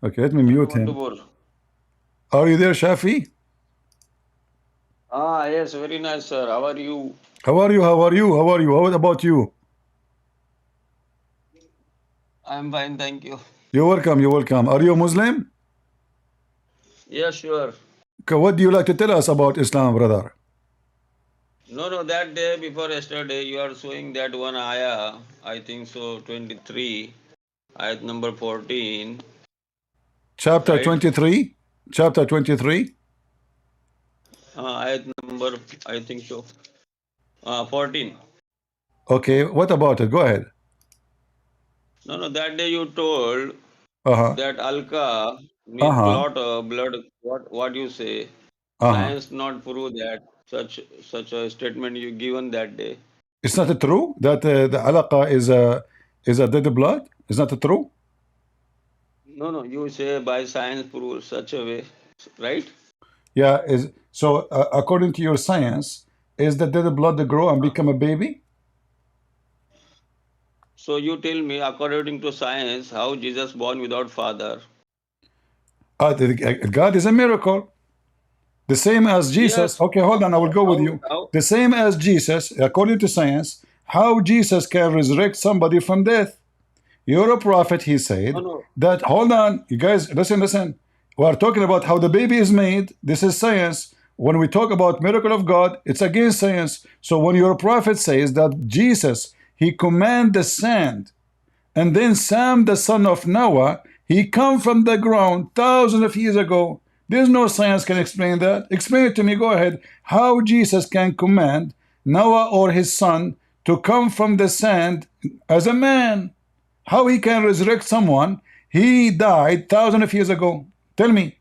Okay, let me mute him. Are you there, Shafi? Ah, yes, very nice, sir. How are you? How are you? How are you? How are you? How about you? I'm fine, thank you. You're welcome. You're welcome. Are you a Muslim? Yeah, sure. Okay, what do you like to tell us about Islam, brother? No, no, that day before yesterday, you are showing that one ayah, I think so, 23, ayat number 14, Chapter right? 23. Chapter 23. Ayat number, I think so, 14. Okay, what about it? Go ahead. No, no, that day you told Uh-huh. that Alka means Uh-huh. blood, what you say, Uh-huh. science not prove that, such a statement you given that day. It's not true that the alaqa is a dead blood? Is not true? No, no, you say by science prove such a way, right? Yeah, is so according to your science, is the dead blood to grow and become a baby? So you tell me, according to science, how Jesus born without father? God is a miracle. The same as Jesus. Yes. Okay, hold on, I will go with you. How? The same as Jesus, according to science, how Jesus can resurrect somebody from death. You're a prophet, he No, said. no. That, hold on, you guys, listen, listen. We are talking about how the baby is made. This is science. When we talk about miracle of God, it's against science. So when your prophet says that Jesus, he command the sand, and then Sam, the son of Noah, he come from the ground thousands of years ago. There's no science can explain that. Explain it to me. Go ahead. How Jesus can command Noah or his son to come from the sand as a man? How he can resurrect someone? He died thousands of years ago. Tell me.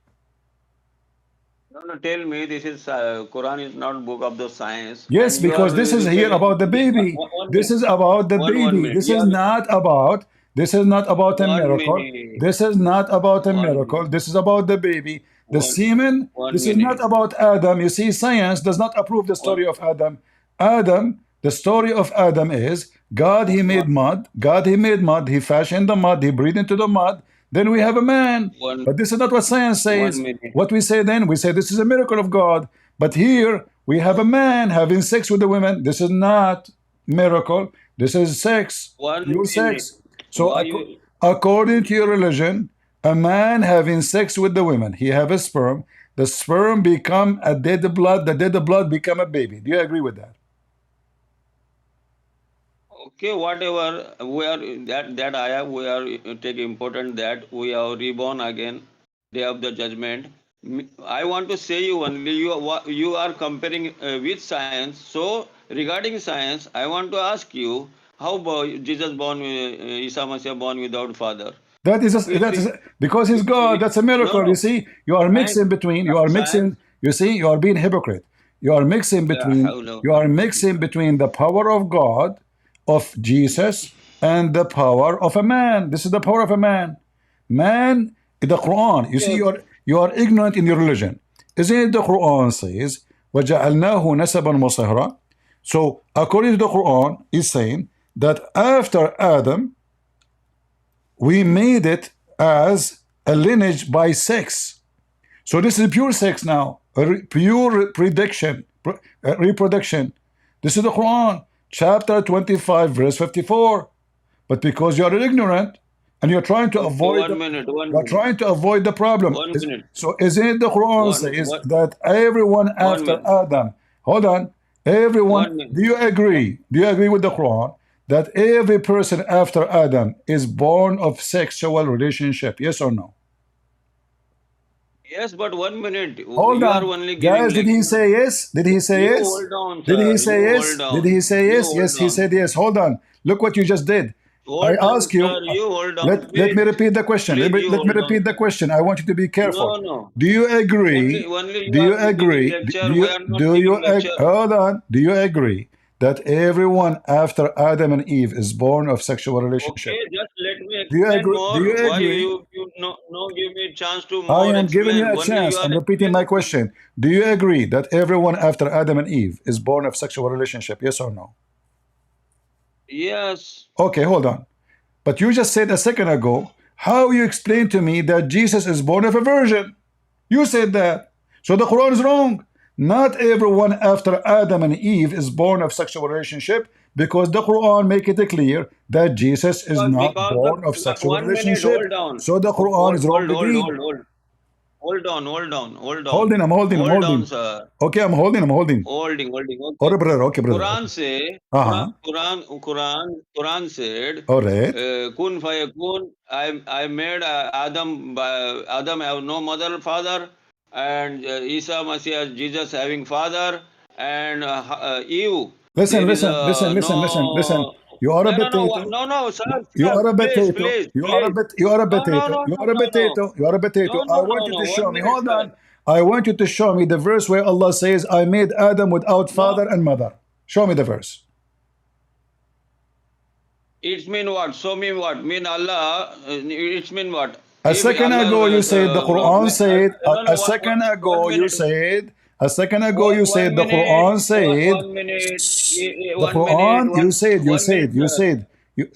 No, no, tell me, this is Quran is not book of the science, Yes, and you are because this is here telling about the baby. one This minute, is about the one baby. minute. This is not about. This is not about a One miracle. minute, This is not about a one miracle. minute, This is about the baby. The one, semen. one This is not minute. about Adam. You see, science does not approve the One, story of Adam. Adam. The story of Adam is God. He made mud. God. He made mud. He fashioned the mud. He breathed into the mud. Then we have a man. one, But this is not what science one says. minute. What we say then, we say this is a miracle of God. But here we have a man having sex with the women. This is not miracle. This is sex, One pure minute. sex. So Why you? according to your religion, a man having sex with the women, he have a sperm. The sperm become a dead blood. The dead blood become a baby. Do you agree with that? Okay, whatever. We are that ayah. We are take important that we are reborn again, day of the judgment. I want to say you only you are comparing with science. So regarding science, I want to ask you how Jesus born, Isa Mashiach born without father. That is because he's God. That's a No, miracle. You no. see, you are Science, mixing between. You are science. mixing. You see, you are being hypocrite. You are mixing La between. hawla You wala are mixing quwwata. between the power of God, of Jesus, and the power of a man. This is the power of a man. Man, in the Quran. You see, Yes. you are ignorant in your religion. Isn't it the Quran says, وَجَعَلْنَاهُ نَسَبًا وَصَهْرًا? So, according to the Quran, is saying that after Adam, we made it as a lineage by sex. So this is pure sex now, pure reproduction. This is the Quran, chapter 25, verse 54. But because you are ignorant and you're trying to Okay, avoid one minute, one you're minute, trying to avoid the problem. one minute, So isn't it the Quran says that everyone one after minute, Adam, hold on, everyone, one minute. do you agree? Do you agree with the Quran that every person after Adam is born of sexual relationship? Yes or no? Yes, but one minute. Hold You are on. only giving Guys, did he lecture. say yes? Did he say You yes? hold on, Did he sir. You say hold yes? Did he on. say You yes? hold Yes, he on. said yes. Hold on. Look what you just did. I Hold on, ask you, sir. You hold on. let me Please. repeat the question. Please, you Let me hold on, repeat the sir. question. I want you to be careful. No, no. Do you agree? Only you Do you are giving agree? lecture. We are not giving lecture. hold on? Do you agree that everyone after Adam and Eve is born of sexual Okay, relationship? just let me Do you explain agree? Do more. you Why agree? you no give me chance to I more am giving you explain. a Only you chance. are I'm repeating my explaining. question. Do you agree that everyone after Adam and Eve is born of sexual relationship? Yes or no? Yes. Okay, hold on. But you just said a second ago How you explain to me that Jesus is born of a virgin? You said that. So the Quran is wrong. Not everyone after Adam and Eve is born of sexual relationship, because the Quran make it clear that Jesus is not Because the born of sexual 1 minute, relationship. hold on. So the Quran Hold, is wrong hold, hold, again. hold, hold. Hold on, hold on, hold on. Holding, I'm holding, I'm Hold on, holding. sir. Okay, I'm holding, I'm holding. Holding, holding. Okay. Okay, brother, okay, brother. Quran Okay. say, Uh-huh. Quran said, All right. kun fayakun, I made Adam have no mother, father, and Isa Messiah, Jesus having father, and Eve, Listen, there is listen, listen, listen, listen, listen. no, You are a no, potato. no, no, sir, You sir, are a please, potato. please, You are a please. bit. You are a No, no, potato. no, You no, are a no, no. potato. You are a potato. No, I no, want no, you no. to show 1 me. minute, Hold sir. on. I want you to show me the verse where Allah says, "I made Adam without No, father and mother." Show me the verse. it's mean what? So mean what? Mean Allah, it's mean what? A If second Allah, ago you said the Quran said. no, no, A second one ago you minute, said. A second ago you said the Quran said. 1 minute, The 1 minute, Quran, you said, you 1 minute, said, you sir. said.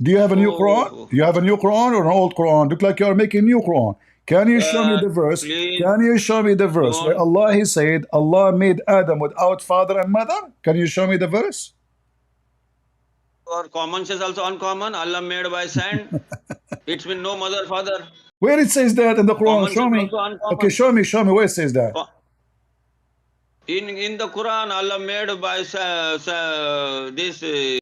Do you have a new Quran? Oh, Do you have a new Quran or an old Quran? Look like you are making new Quran. Can you show me sir, the verse? please Can you show me the verse where don't. Allah He said Allah made Adam without father and mother? Can you show me the verse? Or common says also uncommon. Allah made by sand. It's been no mother, father. Where it says that in the Quran? Common Show says me. also Okay, uncommon. show me where it says that. In the Quran, Allah made by this.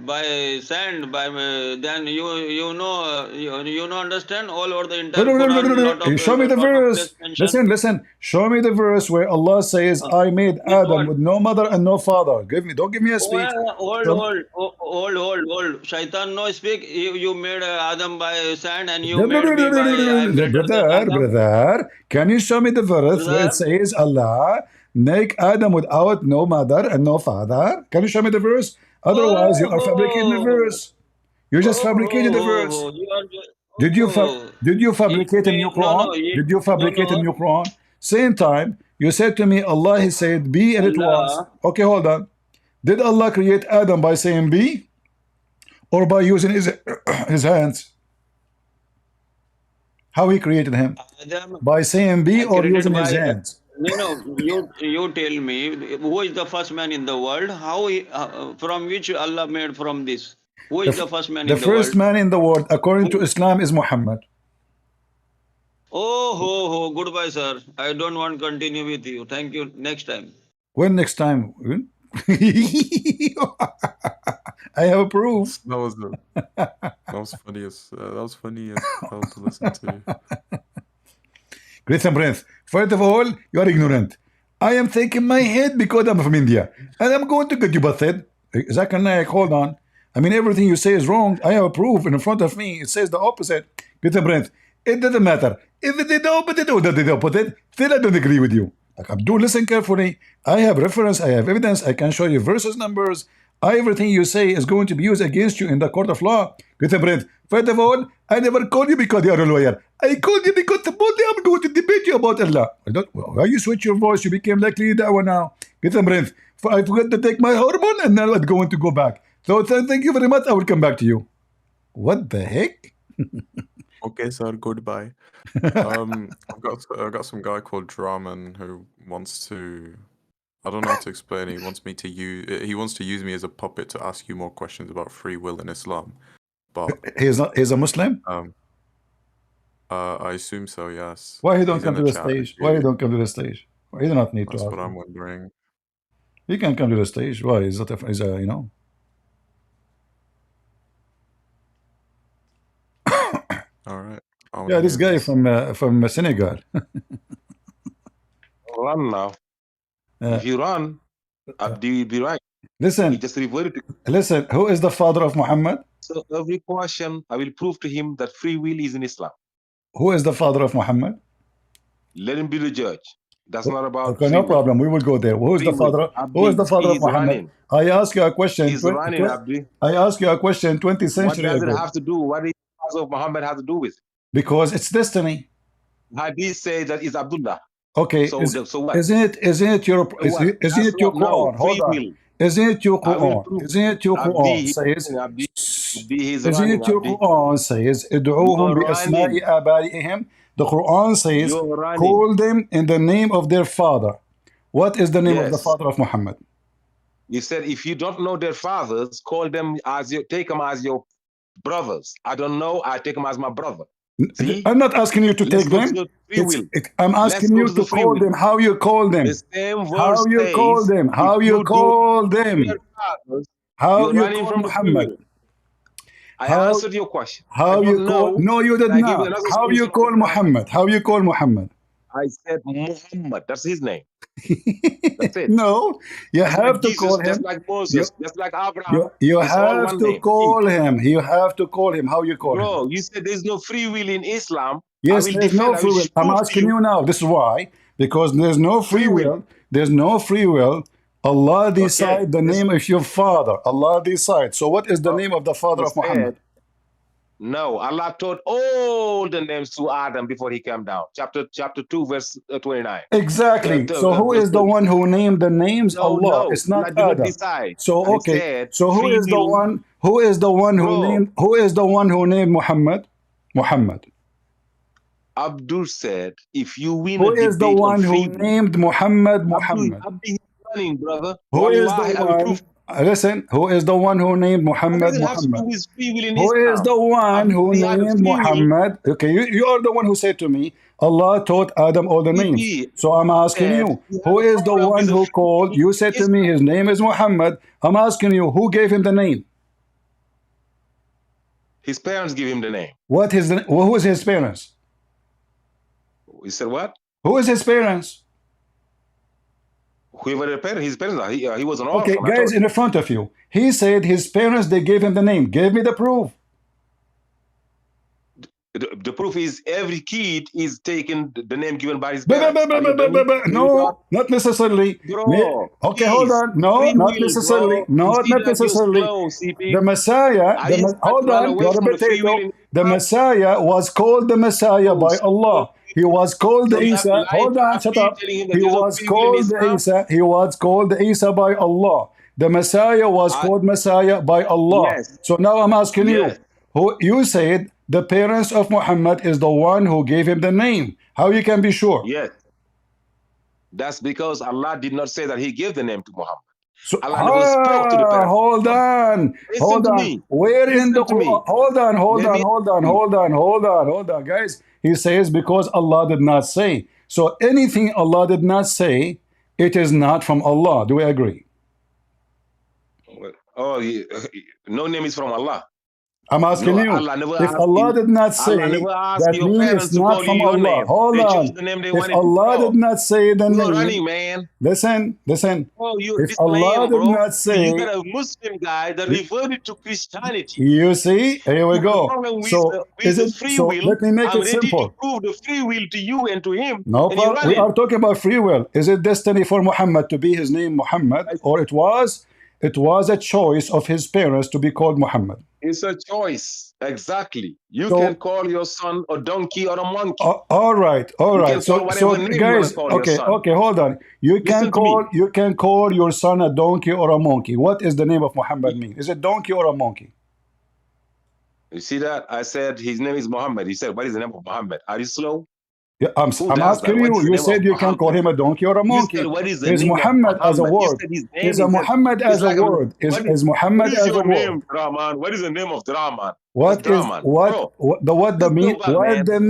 By sand, by then you know understand all over the No, entire no, no, no, no, Quran, no, no. Show me the lot of verse. place mention. Listen, listen. Show me the verse where Allah says, "I made Means Adam what? with no mother and no father." Don't give me a Oh, speech. yeah, Show me. hold. Shaitan no speak. You made Adam by sand, and you made me by I am greater than Adam, Brother, can you show me the verse where it brother. says Allah make Adam without no mother and no father? Can you show me the verse? Otherwise, you are fabricating the Oh, verse. You just fabricated the verse. you are Did you it fabricate a new mean no, Quran? Did you fabricate a no, new Quran? Same time, you said to me, Allah, He said, be, and it was. Allah. Okay, hold on. Did Allah create Adam by saying be, or by using his hands? How He created him? Adam By saying be or created using by his hands? you tell me who is the first man in the world, how from which Allah made from this, who The, is the first man the in the first world? man in the world, according to Who? Islam, is Muhammad. Goodbye, sir. I don't want to continue with you. Thank you. Next time. When next time? When? I have a proof. That was funny as hell to listen to. Great and Prince. First of all, you are ignorant. I am thinking my head because I'm from India. And I'm going to get you busted. Zakir Naik, hold on. I mean, everything you say is wrong. I have a proof in front of me. It says the opposite. Great and Prince. It doesn't matter. If it did the opposite or the opposite, still I don't agree with you. Like, do listen carefully. I have reference. I have evidence. I can show you verses, numbers. Everything you say is going to be used against you in the court of law. Great and Prince. First of all, I never called you because you are a lawyer. I called you because supposedly I'm going to debate you about Allah. Why you switch your voice? You became like that one now. Get some breath. I forgot to take my hormone and now I'm going to go back. So thank you very much. I will come back to you. What the heck? Okay, sir, goodbye. I've got some guy called Draman who wants to. I don't know how to explain it. He wants me to use. He wants to use me as a puppet to ask you more questions about free will in Islam. But He's a Muslim? I assume so. Yes. Why he don't He's come in to the the chat. stage? Why he don't come to the stage? He do not need to That's ask what I'm him. wondering. He can come to the stage. Why? Is that is a All right. Yeah, this guy from Senegal. Run now. If you run, Abdi will be right. He Listen, just reverted to. listen. Who is the father of Muhammad? So every question, I will prove to him that free will is in Islam. Who is the father of Muhammad? Let him be the judge. That's not about Okay, free no will. problem. We will go there. Who is Free the will. father? Who is Abdi, the father of he's Muhammad? running. I ask you a question. He's running, Abdi. I ask you a question 20 What century does it ago. have to do? What does the father of Muhammad have to do with it? Because it's destiny. Hadith says that it's Abdullah. Okay. So what? Isn't it your So what? isn't it your No, Quran? free Hold on. will. Isn't it your I will Quran? prove. Isn't it your Quran Abdi, says Abdi. Abdi, he's Isn't running, it your Abdi. Quran says, ادعوهم You're بأسماء running. آبائهم? The Quran says, You're running. call them in the name of their father. What is the name of the Yes. father of Muhammad? You said if you don't know their fathers, call them as your, take them as your brothers. I don't know. I take them as my brother. See? I'm not asking you to Let's take go to them. the free will. I'm Let's asking go you to the to free call will. them. How you call them? The same How verse you call says, them? if How you you do call not know their them? fathers, How you're you running call from the free Muhammad? will. I How answered your question. I how you don't call? know. No, you did And I gave you not. another How you solution of the call Quran. Muhammad? How you call Muhammad? I said Muhammad. That's his name. That's it. No, you Just have like to Jesus, call just him. like You Moses, just like Abraham. you It's all have one to name. call him. You have to call him. How you call him? Bro, you said there's no free will in Islam. I Yes, will there's defend, no I will free will. I'm prove to asking you you now. This is why. Because there's no free free will. will. There's no free will. Allah Okay. decide the name of your father. Allah decide. So what is the name of the father He of Muhammad? said, no, Allah taught all the names to Adam before he came down. Chapter 2, verse 29. Exactly. So who Verse is the 30. one who named the names? No, Allah. no, It's not Allah did not Adam. decide. So I okay. said So who free is the will. one? Who is the one who Bro, named? Who is the one who named Muhammad? Muhammad. Abdul said, if you win Who a is the debate on one who free will, named Muhammad? Muhammad. Abdul is running, brother. Who is the Wallahi, I will one? prove. Listen. Who is the one who named What Muhammad? does it have to do Muhammad. with free will in Who is Islam? the one who Abdul had a named free will. Muhammad? Okay, you are the one who said to me, Allah taught Adam all the names. CP So I'm asking said you, you have who a is the problem one with the who free called? will You in said to me, Islam. his name is Muhammad. I'm asking you, who gave him the name? His parents give him the name. What is the? Who is his parents? He said, what? Who is his parents? Whoever the parents, his parents are. He was an Okay, orphan, I guys told in you. the front of you. He said his parents, they gave him the name. Give me the proof. The proof is every kid is taking the name given by his parents. Are you dummy? No, not necessarily. Bro, Okay, hold please. on. No, Free not will, necessarily. bro. You No, see not that you're necessarily. slow, CP. The Messiah, Are you trying to hold run on, away you're a from the free will potato. in The Islam? Messiah was called the Messiah Oh, by slow. Allah. He was called So you have Isa. lied Hold to on, shut Abdi up. telling him that He there's no was free will in called Islam? Isa. He was called Isa by Allah. The Messiah was called Messiah by Allah. Yes, So now I'm asking you, yes, who you said the parents of Muhammad is the one who gave him the name. How you can be sure? yes. That's because Allah did not say that he gave the name to Muhammad. So, Allah never spoke to the parents of hold Muhammad. on, Listen hold to on. me. Where in the Listen to Quran? me. Hold on, hold Let on, me hold on, you. hold on, hold on, hold on, guys. He says because Allah did not say. So anything Allah did not say, it is not from Allah. Do we agree? Oh, no name is from Allah. I'm asking No, you. Allah never If asked Allah you. did not Allah say, never asked that your means parents it's to not call you from your Allah. name. Hold They chose on. the name they If wanted to Allah did call. not say the You are name, running, man. listen. Oh, you If Allah disclaim, did bro. not You got say, a Muslim guy that reverted to Christianity. you see, here we You have a go. problem So with is the it? free So will. let me make I'm it ready to simple. prove the free will to you and to him, No and you're problem. We running. are talking about free will. Is it destiny for Muhammad to be his name Muhammad, or it was a choice of his parents to be called Muhammad? It's a choice. Exactly. You can So call your son a donkey or a monkey. all right, all You right. can call So whatever name you want to guys, call your okay, son. okay, hold on. Listen to me. You can call your son a donkey or a monkey. What is the name of Muhammad mean? Is it donkey or a monkey? You see that? I said his name is Muhammad. He said, what is the name of Muhammad? Are you slow? Yeah, Who I'm does that? asking What you. is the You name of said you can call Muhammad? him a donkey or a You said, monkey. what is the Is name of Muhammad as a Muhammad? You word? said his name. Is He a said, Muhammad it's as a like, word? Is what Muhammad is as a your word? name, Draman? What is the name of Draman? That's What is Draman. Bro, just go back, what man. the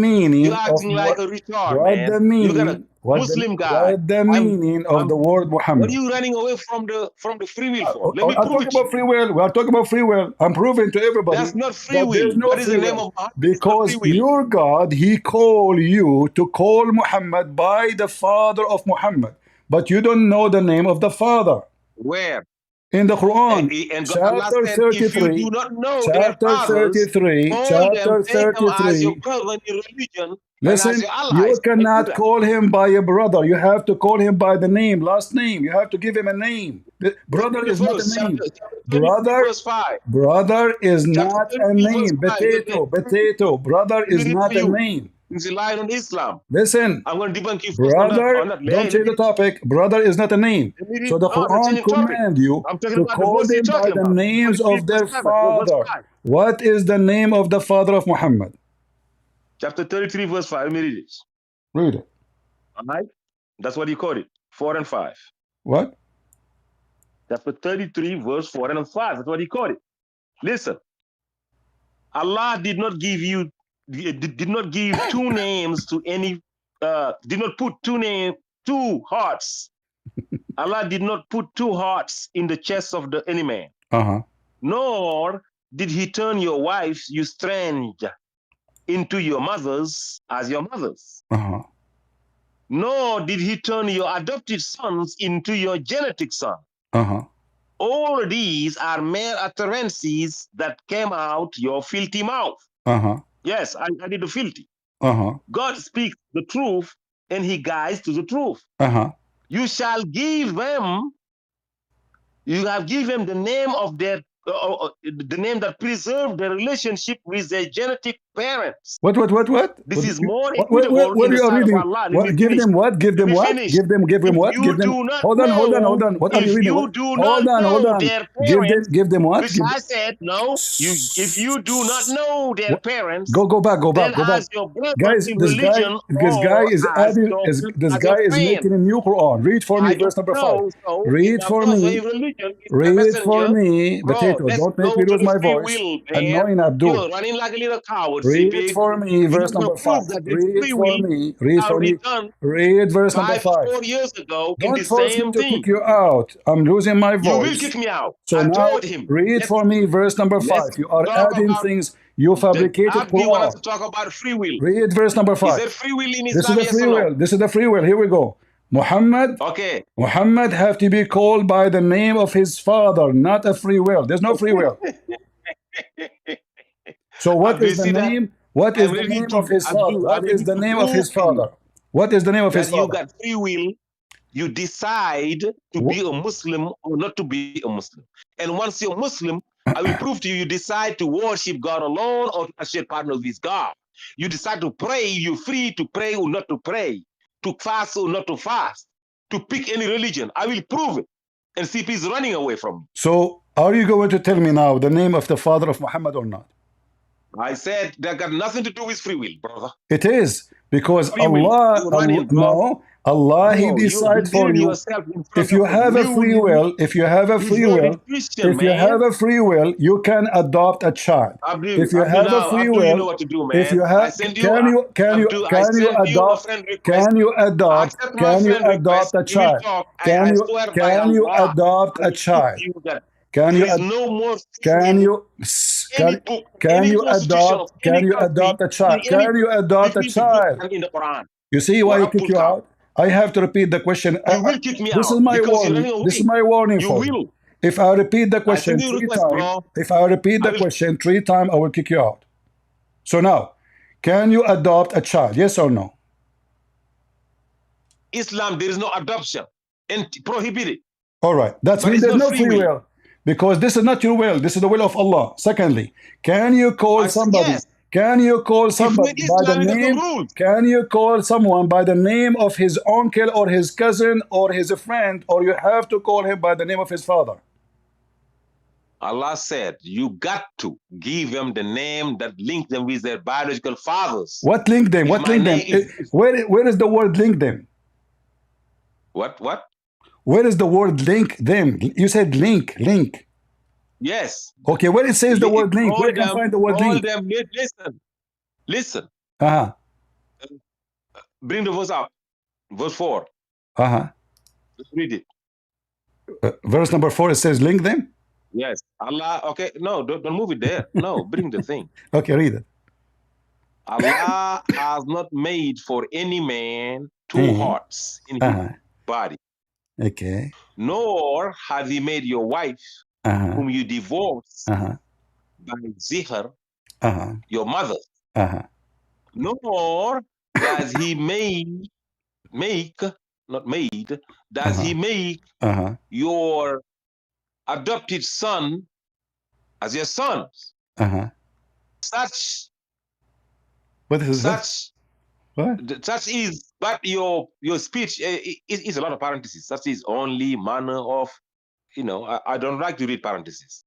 You meaning of acting like a retard, what man. the You got a meaning Muslim guy. what the I'm, meaning of the word what are Muhammad? you running away from the free will for? Let me I'm prove talking it to about you. free will. We are talking about free will. I'm proving to everybody That's not free that will. there's no What is the free name will of Muhammad? It's not free because will. your God He called you to call Muhammad by the father of Muhammad, but you don't know the name of the father. Where? In the Quran, And Allah chapter said, if you do 33, not know their chapter fathers, 33, call them, chapter take them as your 33. brother in religion and as Listen, your allies. you I do cannot that. call him by a brother. You have to call him by the name, last name. You have to give him a name. Give Brother me the is not a verse, name. chapter 33, Brother, verse 5. brother is Chapter not a 33, verse name. 5. Potato. Brother Let me is read for not a you. name. Since you lied on Islam, Listen, I'm going to debunk you first brother, on that. don't Hey, change the topic. Brother is not a name. So the no, I'm not Quran changing topic. command you I'm talking to about the call verse you're them by talking the about. names 33 of verse their 7, or verse father. 5. What is the name of the father of Muhammad? Chapter 33, verse 5. Let me read it. Read it. All right? That's what he called it. 4 and 5. What? Chapter 33, verse 4 and 5. That's what he called it. Listen. Allah did not give you, did not give two names to any, did not put two hearts. Allah did not put two hearts in the chest of any man. Uh-huh. Nor did he turn your wives, you strange, into your mothers as your mothers. Uh-huh. Nor did he turn your adopted sons into your genetic son. Uh-huh. All these are mere utterances that came out your filthy mouth. Uh-huh. Yes, I did the filthy. Uh-huh. God speaks the truth and he guides to the truth. Uh-huh. You shall give them, you have given the name of their, the name that preserved their relationship with their genetic parents. What? This is more Where equitable in the you are sight of reading? Allah. Let What? me Give finish. them what? Give them Let me what? finish. Give them If what? you Give them. do not Hold on. know, What are you if reading? you What? do Hold not on. know their Give parents, them what? which I said, no, if you do not know their parents, Go back. then as your brother Guys, in religion this guy or is as adding, your this as your guy is friend. making a new Quran. Read for me I verse don't number 5. know. So if Read my for brother me. in religion is my Read for messenger, me. bro, Potato, let's don't make go me to lose the my free voice. will, man. Annoying Abdul. You're running like a little coward, Read CP. for me You verse will number prove 5. that this Read free for will me. Read for already me. done Read verse number 5. 4 years ago in the Don't force me same to kick thing. you out. I'm losing my You will voice. kick me out. So I now told him, read for me verse number 5. let's You are talk adding about things. You the fabricated Abdi want us Quran. to talk about free will. Read verse number Is 5. there free will in This is Islam, the yes free or no? will. This is the free will. Here we go. Okay. Muhammad have to be called by the name of his father, not a free will. There's no free will. So what Abdi, you is the see that? name? What is I'm the ready name of his father? I'm What is ready the to name of prove his to you father? What is the name of his that you father? got free will. You decide to be a Muslim or not to be a Muslim. And once you're Muslim, I will prove to you, you decide to worship God alone or to associate partners with God. You decide to pray, you're free to pray or not to pray, to fast or not to fast, to pick any religion. I will prove it. And CP is running away from me. So are you going to tell me now the name of the father of Muhammad or not? I said that got nothing to do with free will, brother. It is because Free will. Allah, You're running, bro. no, Allah, He Bro, you're decides for building you. yourself in If front you of a have a free newly will, if you have a free will, deserted Christian, if you have man. a free will, you can adopt a child. If you have a free Abdul, you know will, what to do, if you man. I have, send you, Abdul, I send you a friend request. Accept my can you friend request. adopt a We will child? talk. I swear by Can you Allah, adopt I a will prove child? to you that Can there you, is no more free can will. you, Any book, any constitution of any can you country, adopt a in child? any Can you adopt a between the book child? and in the Quran. You see why What he up, kick you Pulkar? out? I have to repeat the question. You will kick me This out is my because you're running warning. This is away. my warning You for you. will. If I repeat the I send question you a three request, times, bro. if I repeat the I will. question 3 times, I will kick you out. So now, can you adopt a child? Yes or no? Islam, there is no adoption and prohibited. All right. That But means it's there's not no free free will. will. Because this is not your will. This is the will of Allah. Secondly, can you call I said somebody? yes. Can you call If somebody with by the Islam, there's no name? rules. Can you call someone by the name of his uncle or his cousin or his friend, or you have to call him by the name of his father? Allah said, you got to give them the name that link them with their biological fathers. What link them? If What my link them? name is Where is the word link them? what? Where is the word link them? You said link. Yes. Okay, where it says the word link? Where you can find the word link? Listen. Uh-huh. Bring the verse up. Verse 4. Uh-huh. Let's read it. Verse number 4, it says link them? Yes. Allah, okay. No, don't move it there. No, bring the thing. Okay, read it. Allah has not made for any man two hearts in his body. Okay. Nor has he made your wife, whom you divorce by zihar, your mother. Nor does he he make your adopted son as your sons. What is that? What? Such is, but your speech is a lot of parentheses. Such is only manner of, I don't like to read parentheses.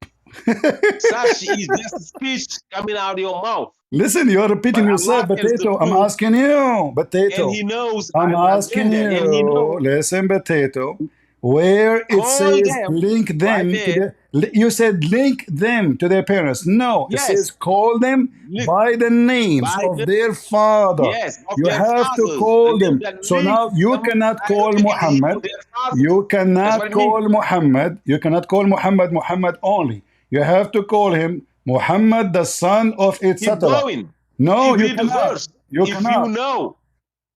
Such is just speech coming out of your mouth. Listen, you're repeating But yourself, Allah tells the Potato. I'm truth, asking you, and Potato. He knows I'm I'm asking saying that, and He you. knows. Listen, Potato. Where it Call says them link right them to there. you said link them to their parents. No, it says Yes, call them look, by the names by of the their father. yes of You their have to fathers, the call name them. that So links now you them cannot call directly to Muhammad. their fathers. You That's what cannot it means. call Muhammad. You cannot call Muhammad Muhammad only. You have to call him Muhammad, the son of Keep etc. going. No, Keep you read the cannot. verse. You If you cannot. know,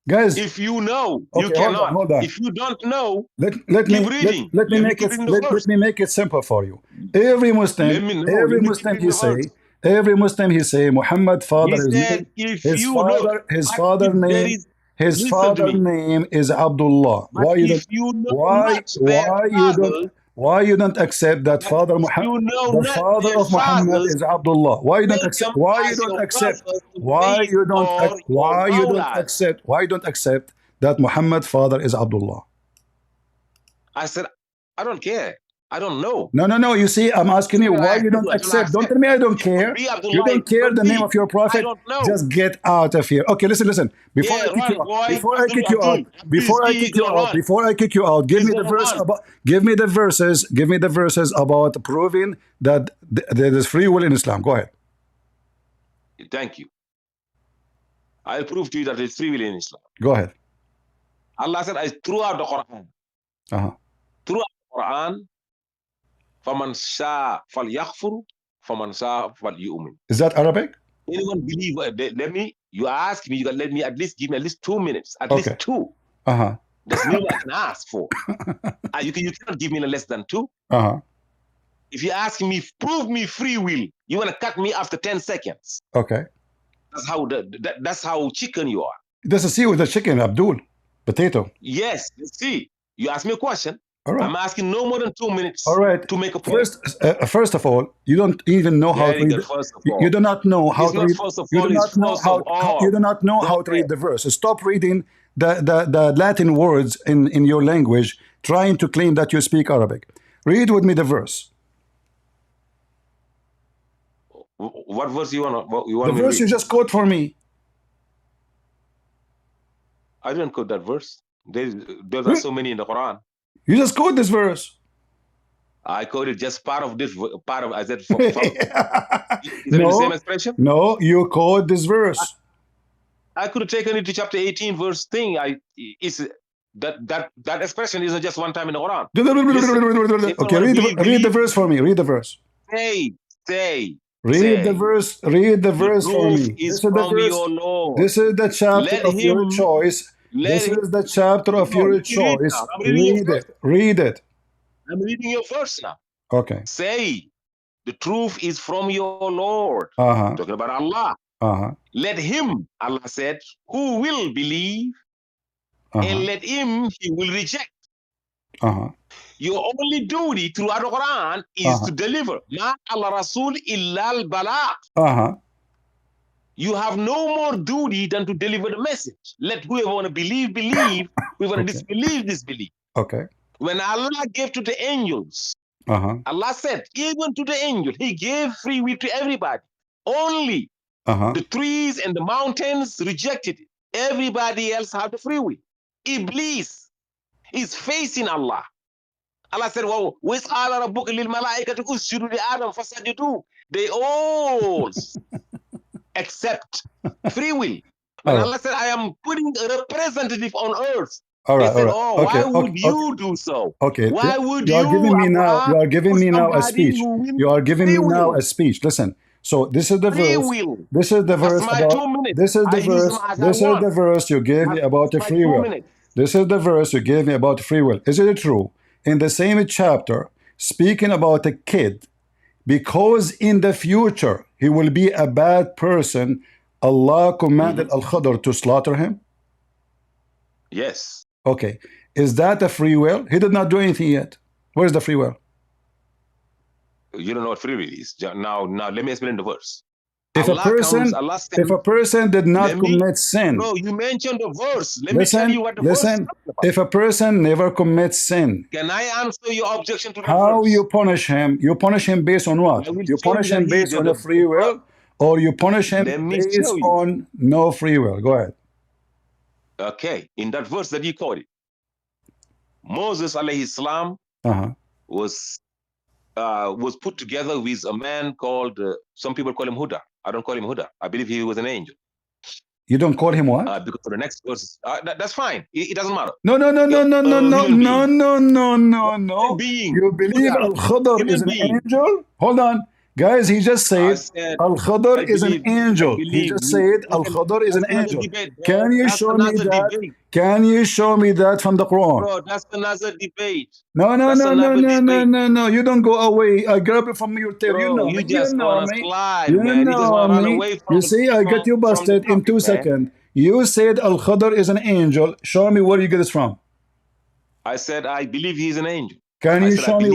Guys, if you know, you okay, hold on, cannot. hold on. If you don't know, Let keep me reading. let me Let me make keep it reading the verse. let me make it simple for you. Every Let Muslim, me know. every Let me keep Muslim reading he the verse. say, every Muslim he say, Muhammad He father is said, name, if you look, his but father if there name, is, his listen to father me, name is Abdullah. but if you know not their fathers, Why you don't accept that but father if Muhammad, you know the not father their of Muhammad fathers, is Abdullah? Why you don't take accept? them as your fathers to base or your maulas. Why you don't accept that Muhammad father is Abdullah? I said, I don't care. I don't know. No. You see, I'm asking you Until why I you don't accept. Don't tell me I don't It could care. be You Abdullah, don't it care could the name be. of your I prophet. don't know. Just get out of here. Okay, listen. Before Yeah, I kick run, you out, boy. before I kick you out, Abdul is he gonna run. before I kick you out, give He's me the gonna verse run. about, give me the verses about proving that there is free will in Islam. Go ahead. Thank you. I'll prove to you that it's free will in Islam. Go ahead. Allah said, I throughout the Quran. Uh-huh. Throughout the Quran, فَمَنْ شَاءَ فَلْيَغْفُرْ فَمَنْ شَاءَ فَلْيُؤْمِنْ. Is that Arabic? Anyone believe? You ask me, you can let me at least give me at least 2 minutes. At Okay. least 2. Uh-huh. That's minimum I can ask for. You cannot give me less than 2. Uh-huh. If you ask me, prove me free will, you want to cut me after 10 seconds. Okay. That's how chicken you are. There's a C with the chicken, Abdul. Potato. Yes, see. You ask me a question. All right. I'm asking no more than 2 minutes All right. to make a point. First of all, you don't even know how to read. First of You all. do not know how It's to not read. first of You do all, it's not know first of all. you do not know how to read the verse. Stop reading the Latin words in your language, trying to claim that you speak Arabic. Read with me the verse. What verse you want? The Me to verse read? you just quote for me. I didn't quote that verse. There are so many in the Quran. You just quote this verse. I quoted just part of this. Part of I said. Is it the same expression? No, you quote this verse. I could have taken it to chapter 18, verse thing. That expression isn't just one time in the Quran. Listen, okay, read the verse for me. Read the verse. Read the verse. Read the verse for me. This is from your Lord. This is the chapter of your choice. This is the chapter of your choice. Read it. Read it. I'm reading your verse now. Okay. Say, the truth is from your Lord. Talking about Allah. Let him, Allah said, who will believe, and let him, he will reject. Your only duty throughout the Quran is to deliver. Ma Allah Rasul illa al-balagh. You have no more duty than to deliver the message. Let whoever want to believe, believe. Whoever want to disbelieve, disbelieve. Okay. When Allah gave to the angels, Allah said, even to the angel, he gave free will to everybody. Only the trees and the mountains rejected it. Everybody else had the free will. Iblis is facing Allah. Allah said, well, they all accept free will. When Allah said, I am putting a representative on earth. They said, why would you do so? Okay. Why would you are giving me now? You are giving me now a speech. You are giving me now a speech. Listen. So this is the verse. This is the verse about. This is the verse. This is the verse you gave me about the free will. This is the verse you gave me about free will. Is it true? In the same chapter, speaking about a kid, because in the future he will be a bad person, Allah commanded Al-Khadr to slaughter him? Yes. Okay. Is that a free will? He did not do anything yet. Where's the free will? You don't know what free will is. Now let me explain the verse. If a person did not commit sin, bro, you mentioned the verse. Let me tell you what the verse is listen. talking about. If a person never commits sin, Can I answer your objection to that how verse? you punish him? You punish him based on what? I will You show punish you that him based on a the free will, or you punish him let me based show you. on no free will? Go ahead. Okay, in that verse that you quoted, Moses alayhi salam Uh-huh. was put together with a man called, some people call him Huda. I don't call him Huda. I believe he was an angel. You don't call him what? Because for the next verse, that's fine. It doesn't matter. No. Being. You believe Huda, Al-Khadr is human an being. angel? Hold on. Guys, he just I said said, Al-Khadr I is an believe, angel. He just said Al-Khadr is an that's another angel. debate, bro. Can you That's show me another that? debate. Can you show me that from the Quran? Bro, that's another debate. No. You don't go away. I grab it from your tail. You Bro, know you me. just You know want to me. slide, You man. You just know want to run me. away from You see, I get you busted in 2 seconds. You said Al-Khadr is an angel. Show me where you get this from. I said, I believe he's an angel. Can you show me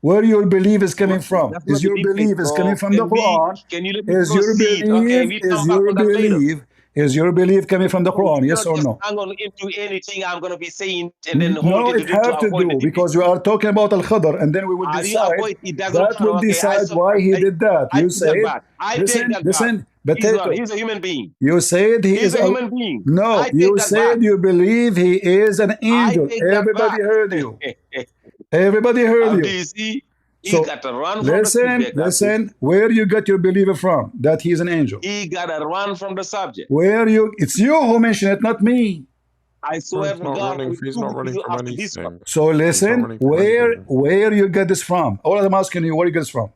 where your belief is coming from? That's Is not the your debate, belief is bro. coming from the Quran? Can you let me Is your proceed? Okay, belief we'll come back on that later. is your belief coming from the Bro, Quran? you Yes not or just no? hang on into anything I'm going to be saying and then No, hold it it to have to avoid the do debate. because you are talking about Al-Khadr, and then we will How do you decide. avoid it? Doesn't That matter. will Okay, decide why he did that. I You take that said, back. I take that back. listen, He's not. potato. He's a human being. You said he He's is a human being. No, I you take that said back. you believe he is an I angel. take that Everybody back. heard you. Everybody heard Abdi, you. you see, he So got to run from the subject. listen, where you got your believer from that he is an angel? He got to run from the subject. It's you who mentioned it, not me. I swear to God, he's not running from anything. So listen, where you get this from? All I'm asking you, where you get this from?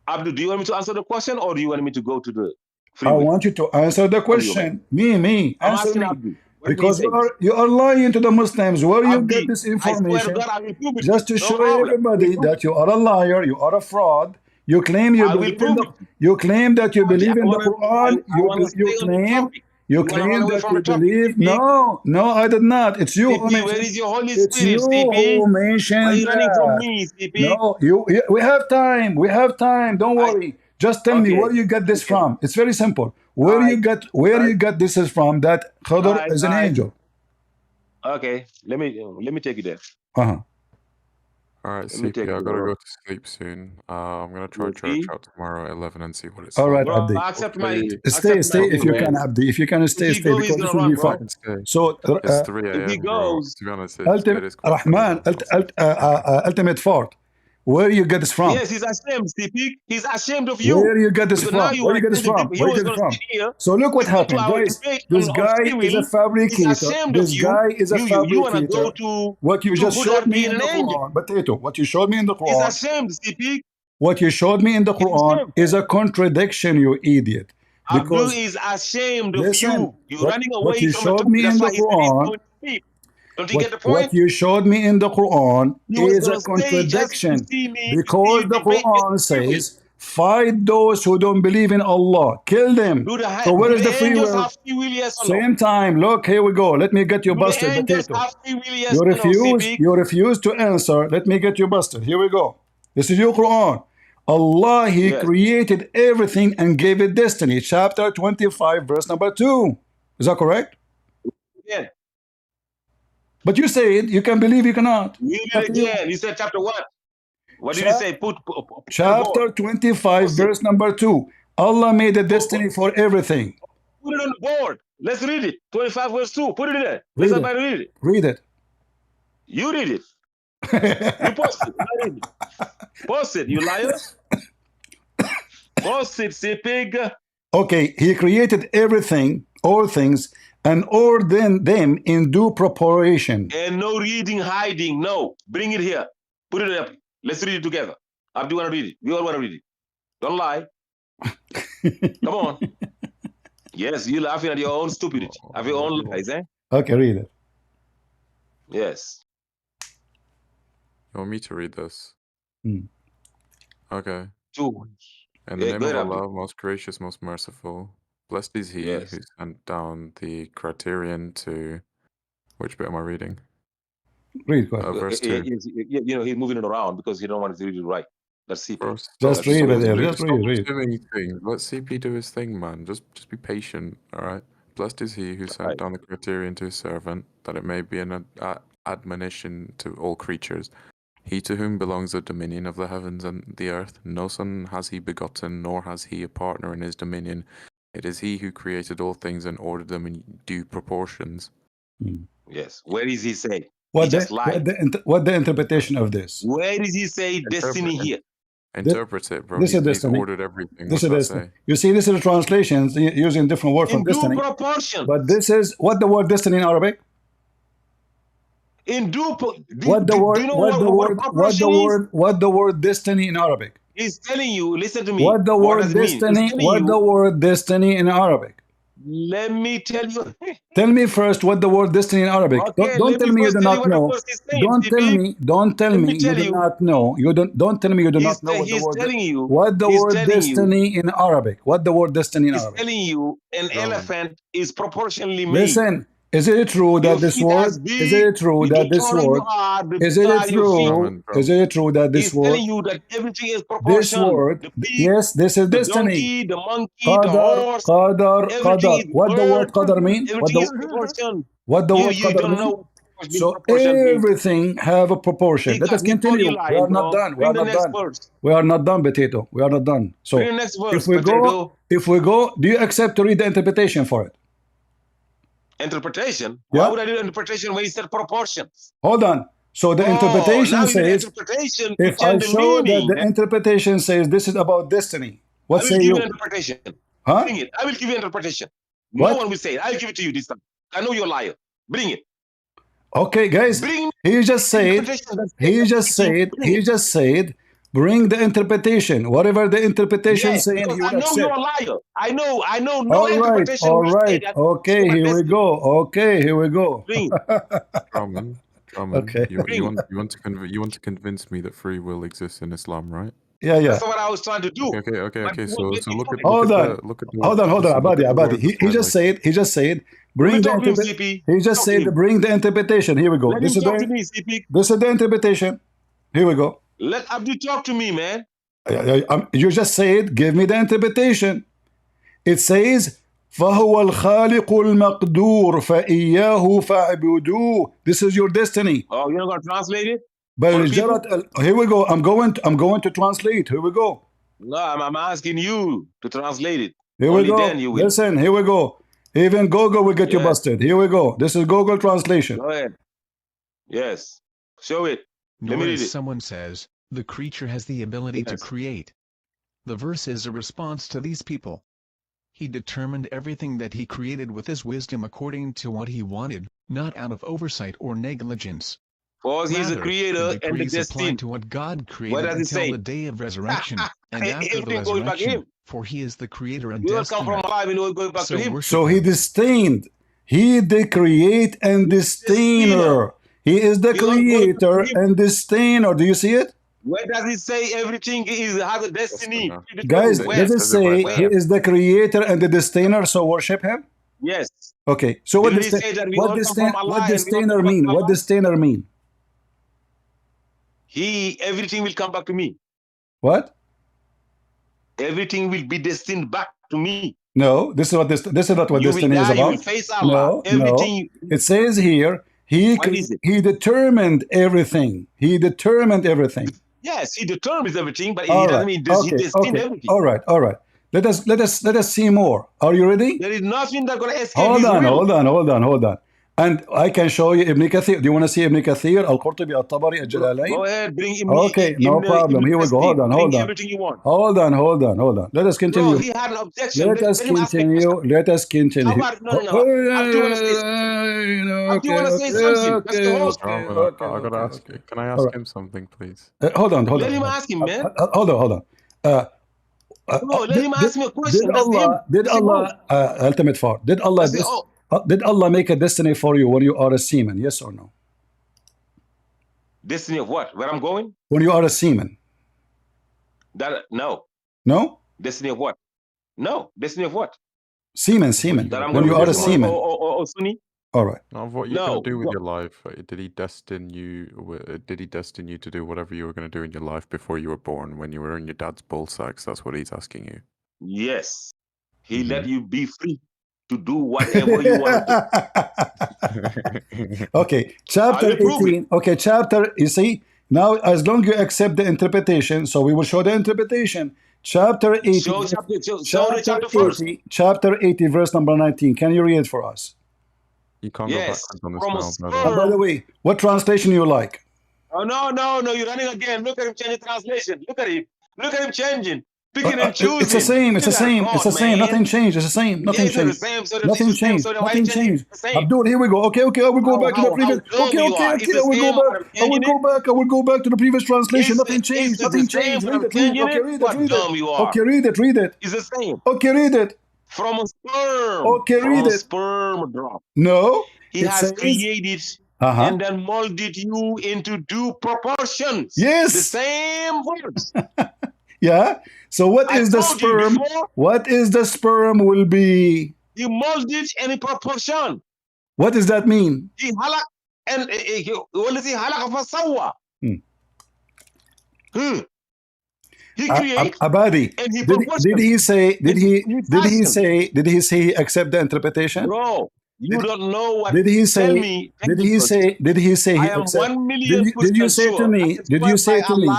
Abdul, do you want me to answer the question or do you want me to go to the free I will? want you to answer the question. Me, I'm answer asking me. Abdul. Because you are lying to the Muslims. Where you Abdi, get this I swear to information? God, I will prove it. Just to No show problem. everybody that you are a liar, you are a fraud. You claim you I will believe in prove the. it. You claim that you believe in the Quran. I want to stay on the topic. You want to run away That from you the topic, believe. CP? No, I did not. It's you who CP, where mentioned. is your Holy It's Spirit, you CP? who Why are mentioned you running from that. me, CP? No, we have time. We have time. Don't worry. Just tell me where you get this from. It's very simple. Where you get this is from? That Khadr is an angel. Okay, let me take you there. Uh-huh. All right, CP, I gotta go to sleep soon. I'm gonna try church out tomorrow at 11 and see what it's all right, like. Abdi. Accept my Stay if you can, Abdi. If you can stay, if he go, because he's this gonna will be run, bro. fun. Stay. So, It's 3 if he a.m., bro. goes, To be honest, it Ultimate is quite funny. Rahman, ultimate fort. Where you get this from? yes, he's ashamed, CP. He's ashamed of you. Where you get this Because from? now you Where want you get this to change from? the debate. He Where you was get it going to from? sit here, So look what listen to happened, our guys. debate This on guy free is a will. fabricator. He's ashamed of This you. guy is a You want to fabricator. go to What you just Huda showed me being in an the angel. Quran, potato. What you showed me in the He's Quran. ashamed, CP. What you showed me in the He's Quran ashamed. is a contradiction, you idiot. Abdul Because is ashamed of listen, you. You're running what away you from the showed topic. me That's in the why he said he's Quran, going to sleep. Don't you get the what point? you showed me in the Quran He was is going a to stay just to contradiction, see me, because to the debate Quran free will. says, fight those who don't believe in Allah, kill them. So where Do is the the free angels will? have free will, yes or no? Same time. Look, here we go. Let me get you Do the busted, angels potato. have free will, yes or no, CP? You refuse to answer. Let me get you busted. Here we go. This is your Quran. Allah, He Yes. created everything and gave it destiny. Chapter 25, verse number 2. Is that correct? Again. But you said you can believe, you cannot. Read it again. You said chapter what? What did he say? Put Chapter 25, verse number 2. Allah made a destiny for everything. Put it on the board. Let's read it. 25 verse 2. Put it in there. Read Let's it. everybody read it. Read it. You read it. You post it. I read it. Post it, you liars. Post it, pig. Okay, He created everything, all things, and ordained them in due proportion. And no reading, hiding. No. Bring it here. Put it up. Let's read it together. Abdi want to read it. We all want to read it. Don't lie. Come on. Yes, you laughing at your own stupidity. Have your own lies, eh? Okay, read it. Yes. You want me to read this? Mm. Okay. 2. In the name of Allah, most gracious, most merciful, blessed is He who sent down the criterion to... Which bit am I reading? Read, go ahead. Verse 2. You know, he's moving it around because he don't want to read it right. Let's CP. Bro, stop, Just Let's read show it his there. video. Just stop read. assuming things. Let CP do his thing, man. Just be patient, all right? Blessed is he who sent Right. down the criterion to his servant, that it may be an admonition to all creatures. He to whom belongs the dominion of the heavens and the earth, no son has he begotten, nor has he a partner in his dominion. It is he who created all things and ordered them in due proportions. Yes. Where is he say? He What just the lied. what the interpretation of this? Where does he say destiny Interpret, here? interpret it, bro. This is He's destiny. ordered everything. This What's is that destiny. say? You see, this is a translation using different word from In due destiny. proportion. But this is what the word destiny in Arabic. In due pro- What the do word? you know What the what word? What proportion the is? word? What the word destiny in Arabic? He's telling you, listen to me. What the What does word it mean? He's destiny? telling What the you, word destiny in Arabic? let me tell you. Tell me first what the word destiny in Arabic. Okay, Don't let tell me me you first do tell you not what the know. verse is saying, Don't tell CP. me. Don't tell Let me me you tell do you. not know. You don't tell me you do not know what the He's word. telling you. What the He's word telling you. destiny in Arabic? What the word destiny in He's Arabic? telling you an Roman. elephant is proportionally made. Listen. Is it true that Your this feet as word? big. Is it true that The this taller you word? are, the Is bigger it are your feet. true? Roman, bro. Is it true that this He's word? telling you that everything is This proportion. word. The pig, Yes, this is the destiny. donkey, the monkey, the Qadar, horse, qadar, everything qadar. is What the word bird. qadar mean? Everything is proportion. What the word You qadar don't mean? know what So proportion means. everything have a proportion. Let us He told you continue. We lying, are not bro. done. We Bring are the not next done. verse. We are not done, potato. We are not done. Bring So the next verse, potato. if we go, do you accept to read the interpretation for it? Interpretation? Yeah. Why would I do interpretation when he said proportions? Hold on. So the Oh, interpretation now you need says, interpretation to if I change the show that meaning. the interpretation says this is about destiny, I what will say give you you? an interpretation. Huh? Bring it. I will give you interpretation. No What? one will say it. I'll give it to you this time. I know you're a liar. Bring it. Okay, guys. Bring He just said. interpretation that says He just everything. said. Bring He it. just said. Bring the interpretation. Whatever the interpretation Yes, saying, because he I will know you're accept. a liar. I know no All right, interpretation all will say right. that Okay, it's about here we destiny. go. Okay, here we go. Bring it. Drummond, Okay. you Bring it. want to convince me that free will exists in Islam, right? Yeah, yeah. That's what I was trying to do. But Okay. you won't let So me look do at it. Hold on. Hold on. Hold on. listen, look Abadi, at the Abadi. word He just highlighted. said. He just said. Let me Bring the talk to him, interpret. CP. He just Talk to said. him. Bring the interpretation. Here we go. Let him talk to me, CP. This is the interpretation. Here we go. Let Abdi talk to me, man. You just said. Give me the interpretation. It says. فهو الخالق المقدور فإياه فاعبدوه. This is your destiny. Oh, you're not gonna translate it for بل the people? جرت. Here we go. I'm going to translate. Here we go. No, I'm asking you to translate it. Here we Only go. then you will. Listen, here we go. Even Google will get you Yes. busted. Here we go. This is Google translation. Go ahead. Yes. Show it. Let me Nor read as it. someone says, the creature has the ability to Yes. create. The verse is a response to these people. He determined everything that he created with his wisdom according to what he wanted, not out of oversight or negligence. For he's a Rather, creator the and the decrees apply destined. to what God What created does it until say? the day of resurrection, and after the Everything going back to resurrection, him. for he is the creator and We all come from destiner. alive and we're going back So to him. worship So he him. disdained. He the create and disdainer. He is the We all going back to creator him. and disdainer. Do you see it? Where does it say everything has a destiny? Guys, Where? does it says it right say there. he is the creator and the disdainer, so worship him? Yes. Okay, so what Didn't he does say that we all come from Allah what and we all disdainer come back mean? to What Allah? disdainer mean? Everything will come back to me. What? Everything will be destined back to me. No, this is not what You will destiny is die, you will about. face Allah. No, Everything. It says here What is it? he determined everything. He determined everything. Yes, he determines everything, but All he right. doesn't mean he destined everything. All right. All right. Let us see more. Are you ready? There is nothing that's going to escape Hold his on. will. Hold on. And I can show you Ibn Kathir. Do you want to see Ibn Kathir, Al-Qurtubi, Al-Tabari, Al-Jalalain? Go ahead, bring him. Okay, no problem. Here we go. Hold on. Bring everything you want. Hold on. Let us Bro, continue. he had an objection. Let us Let him ask me a question. continue. Let us continue. How about, no. Abdi want to say something. Abdi want to say something. That's the host. I gotta ask. Can I ask him something, please? Hold on. Let him ask him, man. Hold on. No, let him ask me a question. Did Allah, ultimate far, did Allah make a destiny for you when you are a seaman? Yes or no? Destiny of what? Where I'm going? When you are a seaman? No. No? Destiny of what? No. Destiny of what? Seaman. That I'm When going you to are a Muslim seaman. or Sunni? All right. Now, what are you going No. to do with your life? Did he destine you? Did he destine you to do whatever you were going to do in your life before you were born, when you were in your dad's bull sacks? That's what he's asking you. Yes. He Mhm. let you be free to do whatever you want to do. Okay, I chapter will prove it. 18. Okay, chapter, you see, now as long you accept the interpretation, so we will show the interpretation. Chapter 80, Show the chapter chapter first. 80, chapter 80, verse number 19. Can you read it for us? You can't go Yes. backwards on this From a now, brother. And by the sperm. way, what translation you like? Oh, no, you're running again. Look at him changing translation. Look at him. Look at him changing. Picking and choosing. It's the same, it's the You got same, caught, it's the same. man. Nothing changed, it's the same. Yeah, Nothing it's the changed. same. So Nothing it's the same. changed. So then why Nothing you changing changed. it? It's the same. Abdul, here we go. Okay, I will go back to the previous. How dumb you are. Okay, It's I the will go same, back. I'm I will changing go back. I will go back to the previous translation. Nothing It's changed. the Nothing same, changed. but Read I'm it, read it. changing Okay, it. read it, What read it. dumb you are. Okay, read it, read it. It's the same. Okay, read it. From a sperm. Okay, From read a it. sperm drop. No, He it has says, created and then molded you into due proportions. Yes. The same words. Yeah. So what I is the told you sperm? before. What is the sperm will be? He molded in proportion. What does that mean? He halak and والذي halak فسوى. He creates Abadi, and he did he say? Did he say he accept the interpretation? Bro, you don't know what. Did he say? Tell me. Did he say? Did he say he I am accept? 1,000,000% Did you say to sure. me? Did you say to me?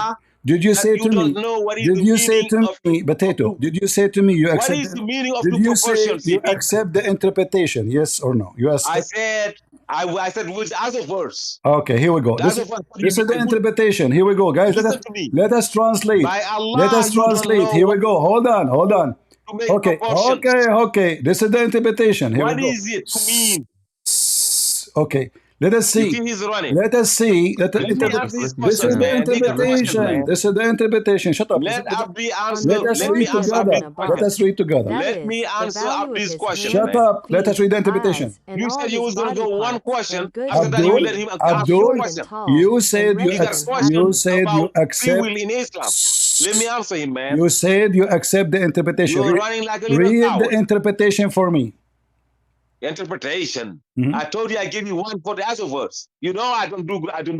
Did you say to You don't me? know what is Did the you say meaning to of. me, Potato? Did you say to me you What accept? is the meaning of Did the you say proportion? you CP? accept the interpretation? Yes or no? You asked. I said. I said with other verse. Okay, here we go. This is the interpretation. Here we go, guys. Listen to me. Let us translate. By Allah, Let us you don't translate. know Here we what go. Hold on. to make Okay, proportions. okay. This is the interpretation. Here What we go. is it to mean? Okay, let us You see. think he's running? Let us see. Let me answer This these questions, is the man. These are questions, interpretation. man. This is the interpretation. Shut up. Let Abdi answer. Let us Let me read answer together. Abdi's Let question. us read together. That Let is, me the answer value of Abdi's his question, Shut hands, man. up. Let us read the interpretation. eyes, and You all said you his was gonna body go one parts, question. and good After that, you let him ask you a short question. and tall, You and said you He wretched got a and question you said you about free accept. will in Islam. Let me answer him, man. You said you accept the interpretation. You're running like a little Read the coward. interpretation for me. Interpretation. Mhm. I told you I gave you one for the other words. You know I don't do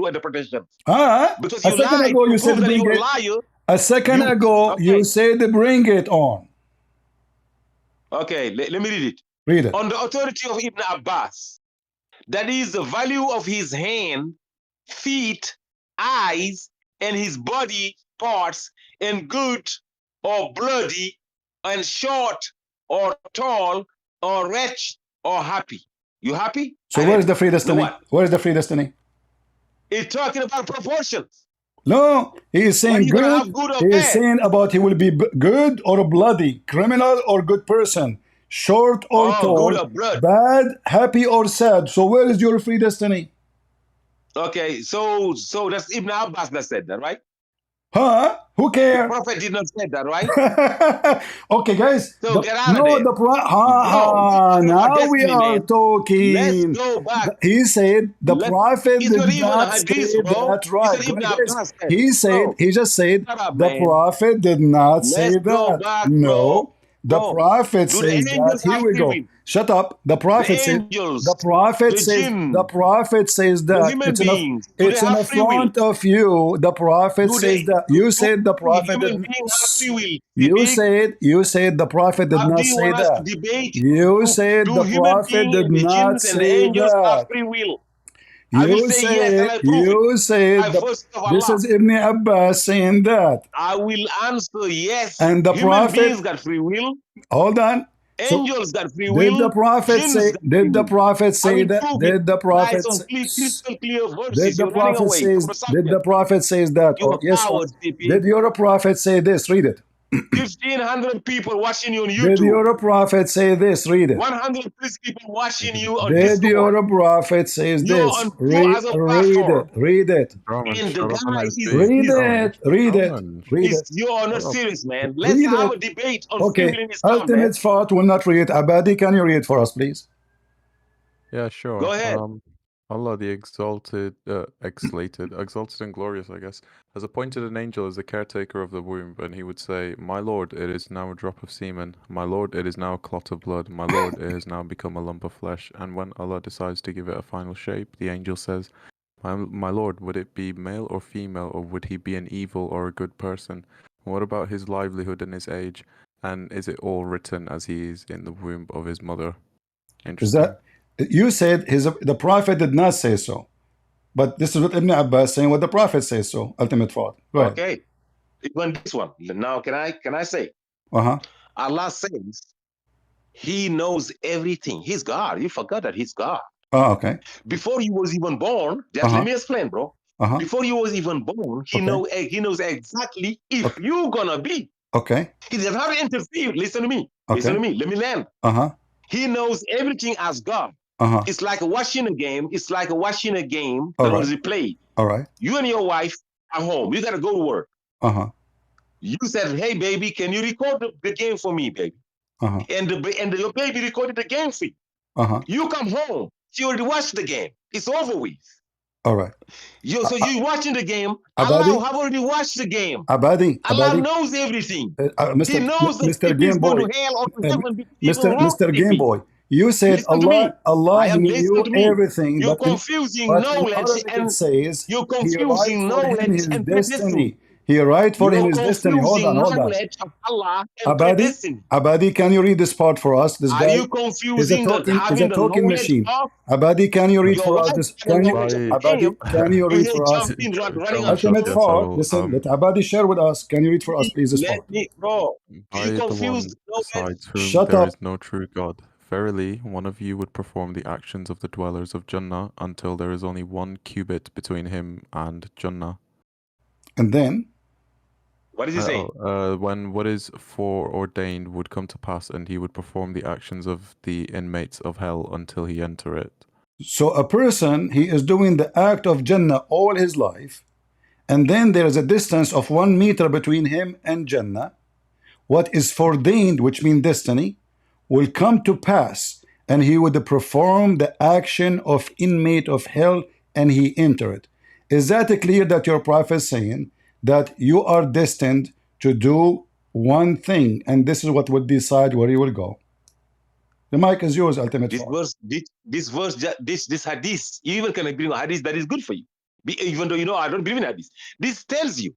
interpretation. Because A you second lied ago to you said prove that bring you're a it. liar. A second ago you said bring it on. Okay, let me read it. Read it. On the authority of Ibn Abbas, that is the value of his hand, feet, eyes, and his body parts, and good or bloody, and short or tall, or rich or happy. You happy? So where is the free The destiny? what? Where is the free destiny? It's talking about proportions. No, he is When saying you gonna good. have good or He is bad? saying about he will be good or bloody, criminal or good person, short or Oh, tall, good or blood. bad, happy or sad. So where is your free destiny? Okay, so that's Ibn Abbas that said that, right? Huh? Who The cares? Prophet did not say that, right? Okay, guys. So get out of there. Now we destiny, are man. Let's talking. go back. He said the prophet It's did not even a not say hadith, bro. that, He right? said Ibn Guys, Abbas said. he said, Bro, he just said shut up, the man. prophet did not say Let's go that. back, No, the bro. prophet Do the says that. angels Here have we free go. will? Shut up. The prophet The says. angels, The prophet the says. jinn, The prophet says the that. human beings, do It's they in have free will? front of you. The prophet says that. You said the prophet human did. beings have free will? You said the prophet did not Do you say want us to that. debate? You said Do the human prophet beings did and the not jinns and the say angels have that. free will? I will You say yes, and I prove it. said By verse of this Allah. is Ibn Abbas saying that. I will answer yes. And the Human prophet, beings got free will. hold on. So Angels got free did the will. prophet Jinns say? got free Did the will. prophet I say will that? prove it Did the by prophet some say? crystal clear verses. Did the You're running prophet away says? from the Did subject. the prophet says that? You're Or a yes or coward, CP. did your prophet say this? Read it. 1,500 people watching you on Did YouTube. your prophet say this? Read it. 100 plus people watching you on Did Discord. your prophet says You're this? on two Read other it. platforms. Read it. Roman, And the shut up and guy let us is speak. Read Roman, it. Read it. Roman, Read it. you're not shut up. serious, man. Let's Read have it. a debate on free will Okay. in Islam, man. Ultimate thought will not read. Abadi, can you read for us, please? Yeah, sure. Go ahead. Allah the exalted, exalted and glorious, I guess, has appointed an angel as the caretaker of the womb, and he would say, "My Lord, it is now a drop of semen. My Lord, it is now a clot of blood. My Lord, it has now become a lump of flesh." And when Allah decides to give it a final shape, the angel says, my Lord, would it be male or female, or would he be an evil or a good person? What about his livelihood and his age? And is it all written as he is in the womb of his mother?" Is Interesting. that you said the prophet did not say so, but this is what Ibn Abbas saying what the prophet says so. Ultimate fault. Go ahead. Okay. Even this one. Now, can I say? Uh-huh. Allah says He knows everything. He's God. You forgot that He's God. Oh, okay. Before you was even born, just Uh-huh. let me explain, bro. Uh-huh. Before you was even born, He Okay. knows exactly if Okay. you're gonna be. Okay. He does not interfere. Listen to me. Listen to Okay. me. Let me land. Uh-huh. He knows everything as God. Uh-huh. It's like watching a game. It's like watching a game All that right. was played. All right. You and your wife at home. You gotta go to work. Uh-huh. You said, "Hey, baby, can you record the game for me, baby?" Uh-huh. And your baby recorded the game for you. Uh-huh. You come home. She already watched the game. It's over with. All right. So you watching the game. Abadi, Allah have already watched the game. Abadi, Allah Abadi, knows everything. Mr. He knows that Mr. if he's Game going Boy, to hell or to uh, heaven because he's a Mr. Game baby. Boy, you said Listen to me. Allah, I He am listening knew to me. everything, You're but confusing knowledge Arabic it and says you're He write confusing for him knowledge his and predestination. destiny. He write for him You're his destiny. Hold on, confusing hold on. knowledge of Allah and Abadi, predestination. Abadi, can you read this part for us? This Are guy you confusing is a having the talking knowledge machine. of Abadi, can you read your for wife us this? having Can the you, knowledge of the I Abadi, game? can you You read here for us? jumping, running on Kamshot, Ultimate yes, I fault. predestination. will. Listen, let Abadi share with us. Can you read for us, please, this Let part? me, bro. You By the confused one knowledge. besides whom Shut there up. is no true God. Verily, one of you would perform the actions of the dwellers of Jannah until there is only 1 cubit between him and Jannah. And then, What is he saying? When what is foreordained would come to pass, and he would perform the actions of the inmates of hell until he enter it. so a person, he is doing the act of Jannah all his life, and then there is a distance of 1 meter between him and Jannah. What is foreordained, which means destiny, will come to pass, and he would perform the action of inmate of hell, and he enter it. Is that clear that your prophet is saying that you are destined to do one thing, and this is what will decide where you will go? The mic is yours, ultimate This fault. verse, this hadith, you even can agree on hadith that is good for you. Even though you know I don't believe in hadith. This tells you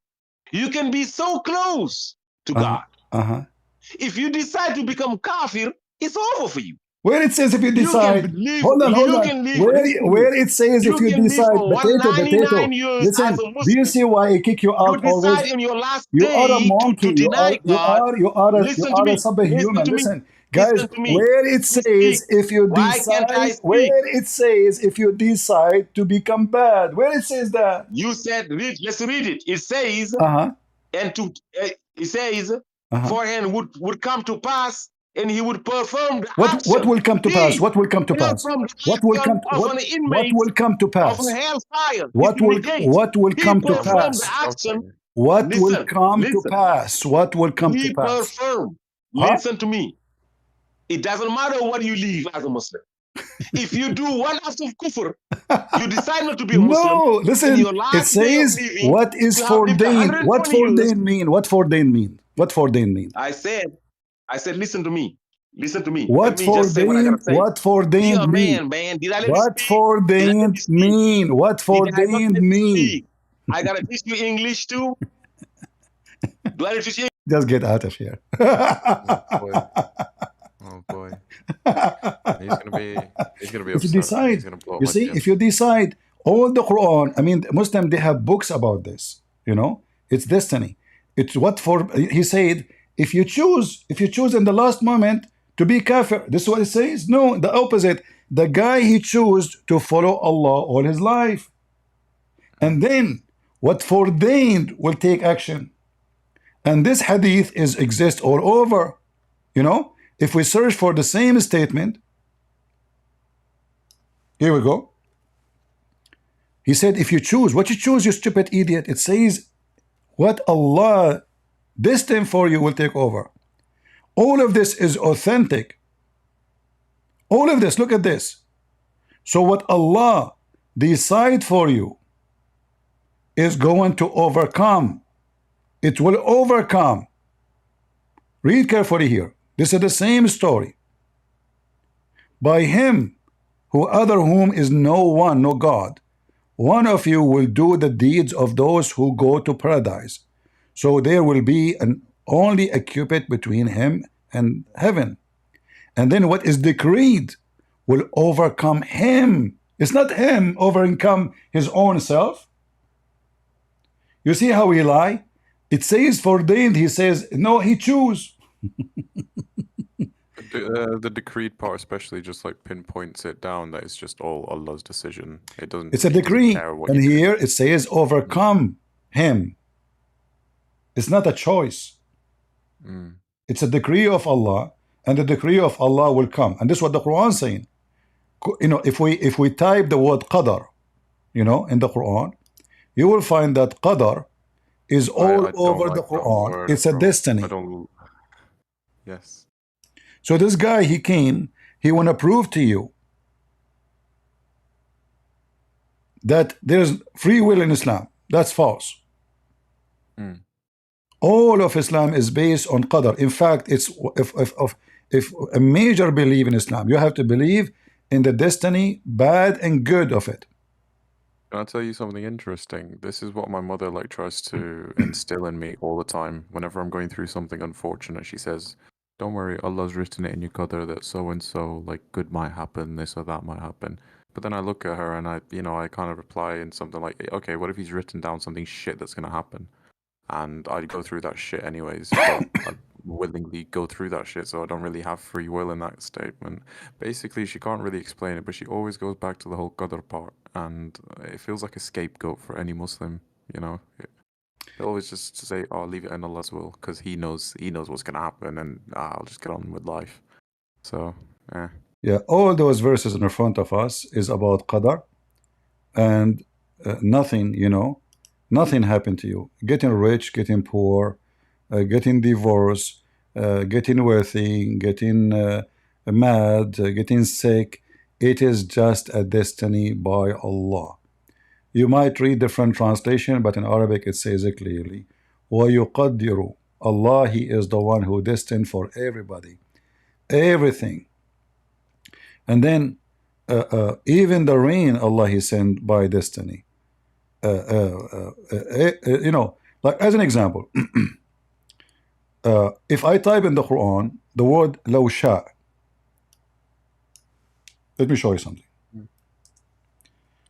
you can be so close to God. If you decide to become kafir, it's over for you. Where it says if you You can decide, live. hold on, You can live. where it says if You you can live decide, for potato, 199 years listen, as a do you Muslim. see why I kick you You out always? decide in your last You are a day to monkey. deny God. You are Listen to a me. Listen subhuman. to me. Listen, guys, Listen to me. where it Let me speak. says if you Why can't I decide, speak? where it says if you decide to become bad, where it says that? You said, read, let's read it. It says, Uh-huh. and to it says, Uh-huh. for him would come to pass, and he would perform the What action. will come to pass? What will come to pass? Perform the What will action come of an what inmate will come to of a pass? hellfire. What If you negate, what will he come to performed the pass? action. What will Listen, come to listen. pass? What will come to He pass? performed. Huh? Listen to me. It doesn't matter what you leave as a Muslim. If you do one act of kufr, you decide not to be a Muslim. No, In listen. your It last day of says living, what is you have lived foreordained. What 120 years. foreordained mean? What foreordained mean? What foreordained mean? I said, listen to me. Listen to me. What Let me just say what I gotta foreordained? say. What Be foreordained a mean? man. Did I let you What speak? Did I let you foreordained speak? mean? What Did I not foreordained let you mean? speak? I gotta teach you English too. Do I teach you? Just get out of here. Oh boy. He's gonna be If you upset. decide, He's gonna blow up you my see, chest. if you decide all the Quran, I mean, Muslim, they have books about this, you know, it's destiny. It's what for, he said, if you choose in the last moment to be kafir, this is what it says. No, the opposite. The guy, he chose to follow Allah all his life. And then what foreordained will take action. And this hadith exists all over. You know, if we search for the same statement, here we go. He said, if you choose, what you choose, you stupid idiot. It says, what Allah destined for you will take over. All of this is authentic. All of this, look at this. So what Allah decide for you is going to overcome. It will overcome. Read carefully here. This is the same story. By him, who other whom is no one, no God, one of you will do the deeds of those who go to paradise. So there will be an only a cubit between him and heaven. And then what is decreed will overcome him. It's not him overcome his own self. You see how he lie? It says foreordained. He says, no, he choose. The decreed part especially just like pinpoints it down that it's just all Allah's decision. It doesn't. It's a he doesn't decree. care what And you do. here it says overcome him. It's not a choice. It's a decree of Allah, and the decree of Allah will come. And this is what the Quran is saying. You know, if we type the word qadar, you know, in the Quran, you will find that qadar is all I don't over like the that Quran. word, It's a bro. destiny. I don't. Yes. So this guy, he came, he want to prove to you that there's free will in Islam. That's false. All of Islam is based on qadar. In fact, it's if a major belief in Islam, you have to believe in the destiny, bad and good of it. Can I tell you something interesting? This is what my mother like tries to instill in me all the time. Whenever I'm going through something unfortunate, she says, "Don't worry, Allah's written it in your qadar that so and so like good might happen, this or that might happen." But then I look at her and I kind of reply in something like, "Okay, what if he's written down something shit that's gonna happen?" And I'd go through that shit anyways, but I'd willingly go through that shit, so I don't really have free will in that statement. Basically, she can't really explain it, but she always goes back to the whole qadr part, and it feels like a scapegoat for any Muslim, you know? They always just say, "Oh, leave it in Allah's will," because He knows what's gonna happen, and I'll just get on with life. So, yeah. Yeah, all those verses in front of us is about qadar, and nothing, you know, nothing happened to you. Getting rich, getting poor, getting divorced, getting wealthy, getting mad, getting sick. It is just a destiny by Allah. You might read different translation, but in Arabic it says it clearly. وَيُقَدِّرُ Allah, He is the one who destined for everybody, everything. And then even the rain, Allah He sent by destiny. You know, like as an example, if I type in the Quran the word لو شاء, let me show you something.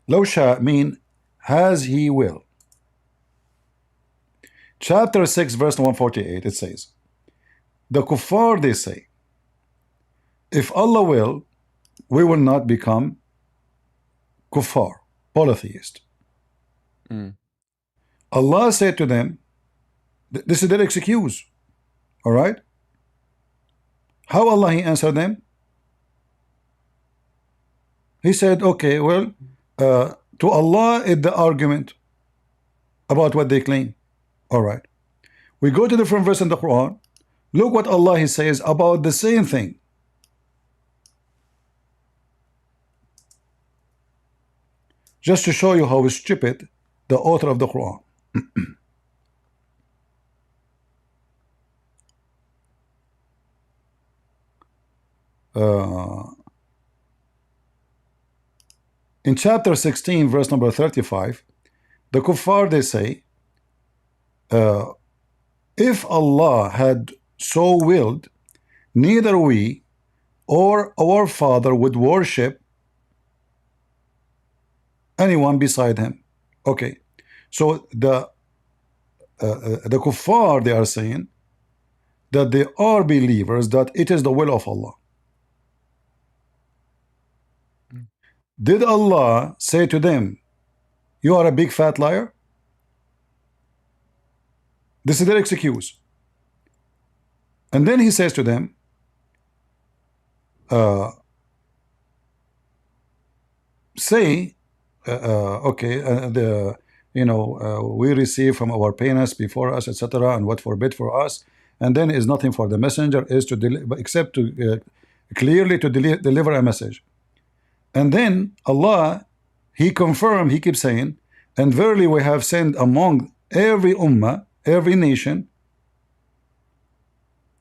لو شاء mean has He will. Chapter 6 verse 148, it says, the kuffar, they say, if Allah will, we will not become kuffar, polytheist. Allah said to them, this is their excuse. All right? How Allah He answered them? He said, okay, well, to Allah is the argument about what they claim. All right. We go to different verse in the Quran. Look what Allah He says about the same thing. Just to show you how stupid the author of the Quran. In chapter 16 verse number 35, the kuffar, they say, if Allah had so willed, neither we or our father would worship anyone beside him. Okay, so the kuffar, they are saying that they are believers, that it is the will of Allah. Did Allah say to them, you are a big fat liar? This is their excuse. And then He says to them, say, okay, we receive from our parents before us, etc., and what forbid for us, and then is nothing for the messenger is to except to clearly to deliver a message. And then Allah, he confirmed, he keeps saying, and verily we have sent among every ummah, every nation,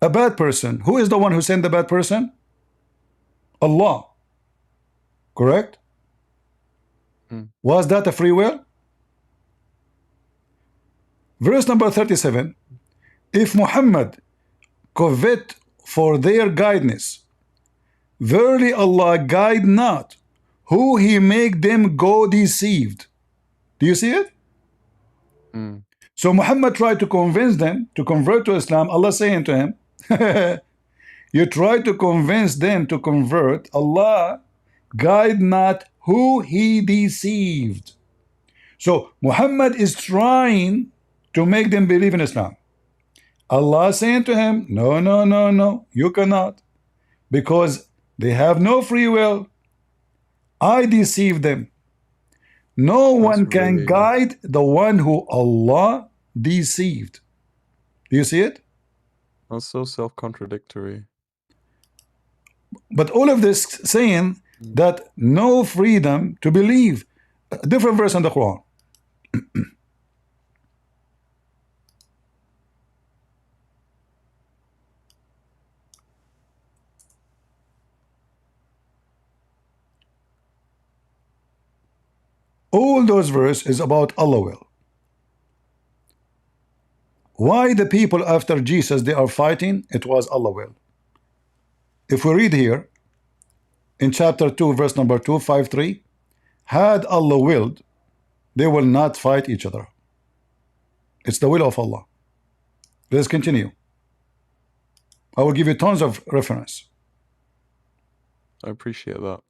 a bad person. Who is the one who sent the bad person? Allah. Correct? Was that a free will? Verse number 37. If Muhammad covet for their guidance, verily Allah guide not who he make them go deceived. Do you see it? So Muhammad tried to convince them to convert to Islam. Allah saying to him, you try to convince them to convert. Allah guide not who he deceived. So Muhammad is trying to make them believe in Islam. Allah saying to him, no, no, no, no, you cannot, because they have no free will. I deceive them. No one can guide the one who Allah deceived. Do you see it? That's so self-contradictory. But all of this saying that no freedom to believe. A different verse in the Quran. All those verses is about Allah will. Why the people after Jesus they are fighting? It was Allah will. If we read here in chapter 2 verse number 253, had Allah willed, they will not fight each other. It's the will of Allah. Let's continue. I will give you tons of reference. I appreciate that.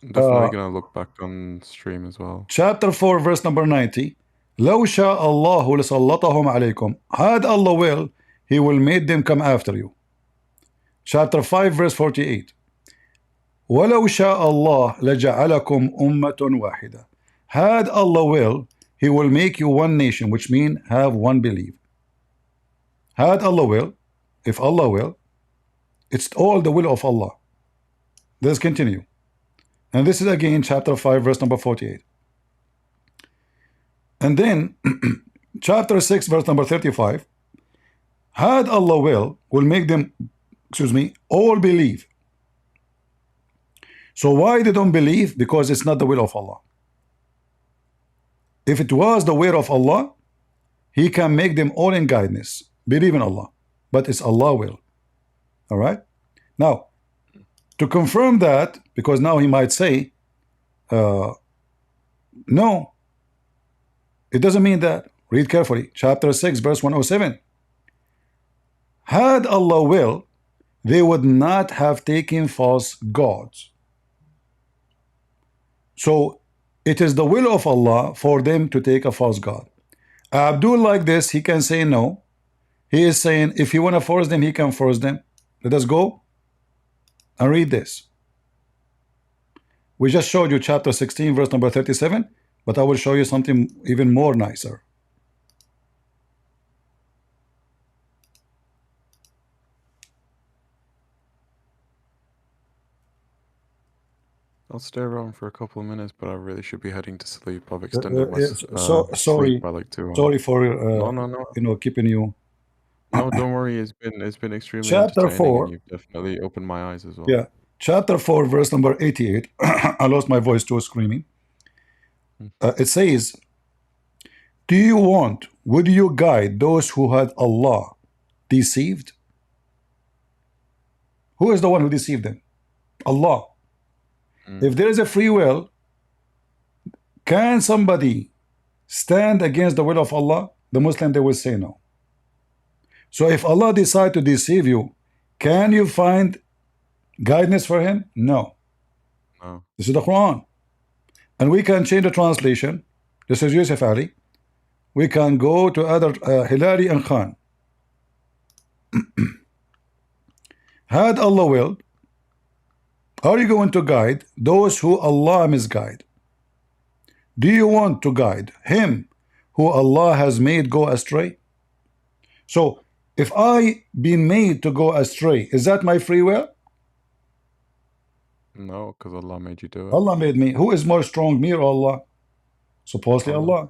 I'm definitely gonna look back on stream as well. Chapter 4 verse number 90. لو شاء الله لسلطهم عليكم. Had Allah will, He will make them come after you. Chapter 5 verse 48. ولو شاء الله لجعلكم أمة واحدة. Had Allah will, He will make you one nation, which means have one belief. Had Allah will, if Allah will, it's all the will of Allah. Let's continue. And this is again chapter 5 verse number 48. And then chapter 6 verse number 35. Had Allah will make them, all believe. So why they don't believe? Because it's not the will of Allah. If it was the will of Allah, He can make them all in guidance, believe in Allah. But it's Allah will. All right. Now, to confirm that, because now he might say, no, it doesn't mean that. Read carefully. Chapter 6, verse 107. Had Allah will, they would not have taken false gods. So it is the will of Allah for them to take a false god. Abdul like this, he can say no. He is saying if he want to force them, he can force them. Let us go and read this. We just showed you chapter 16 verse number 37, but I will show you something even more nicer. I'll stay around for a couple of minutes, but I really should be heading to sleep. I've extended my sorry, sleep by like 2 hours. sorry for No. Keeping you. No, don't worry. It's been extremely Chapter entertaining, 4. and you've definitely opened my eyes as well. Yeah, chapter 4 verse number 88. I lost my voice too screaming. It says, would you guide those who had Allah deceived? Who is the one who deceived them? Allah. If there is a free will, can somebody stand against the will of Allah? The Muslim, they will say no. So if Allah decide to deceive you, can you find guidance for him? No. No. This is the Quran. And we can change the translation. This is Yusuf Ali. We can go to other Hilali and Khan. Had Allah willed, are you going to guide those who Allah misguide? Do you want to guide him who Allah has made go astray? So if I been made to go astray, is that my free will? No, because Allah made you do it. Allah made me. Who is more strong, me or Allah? Supposedly Allah.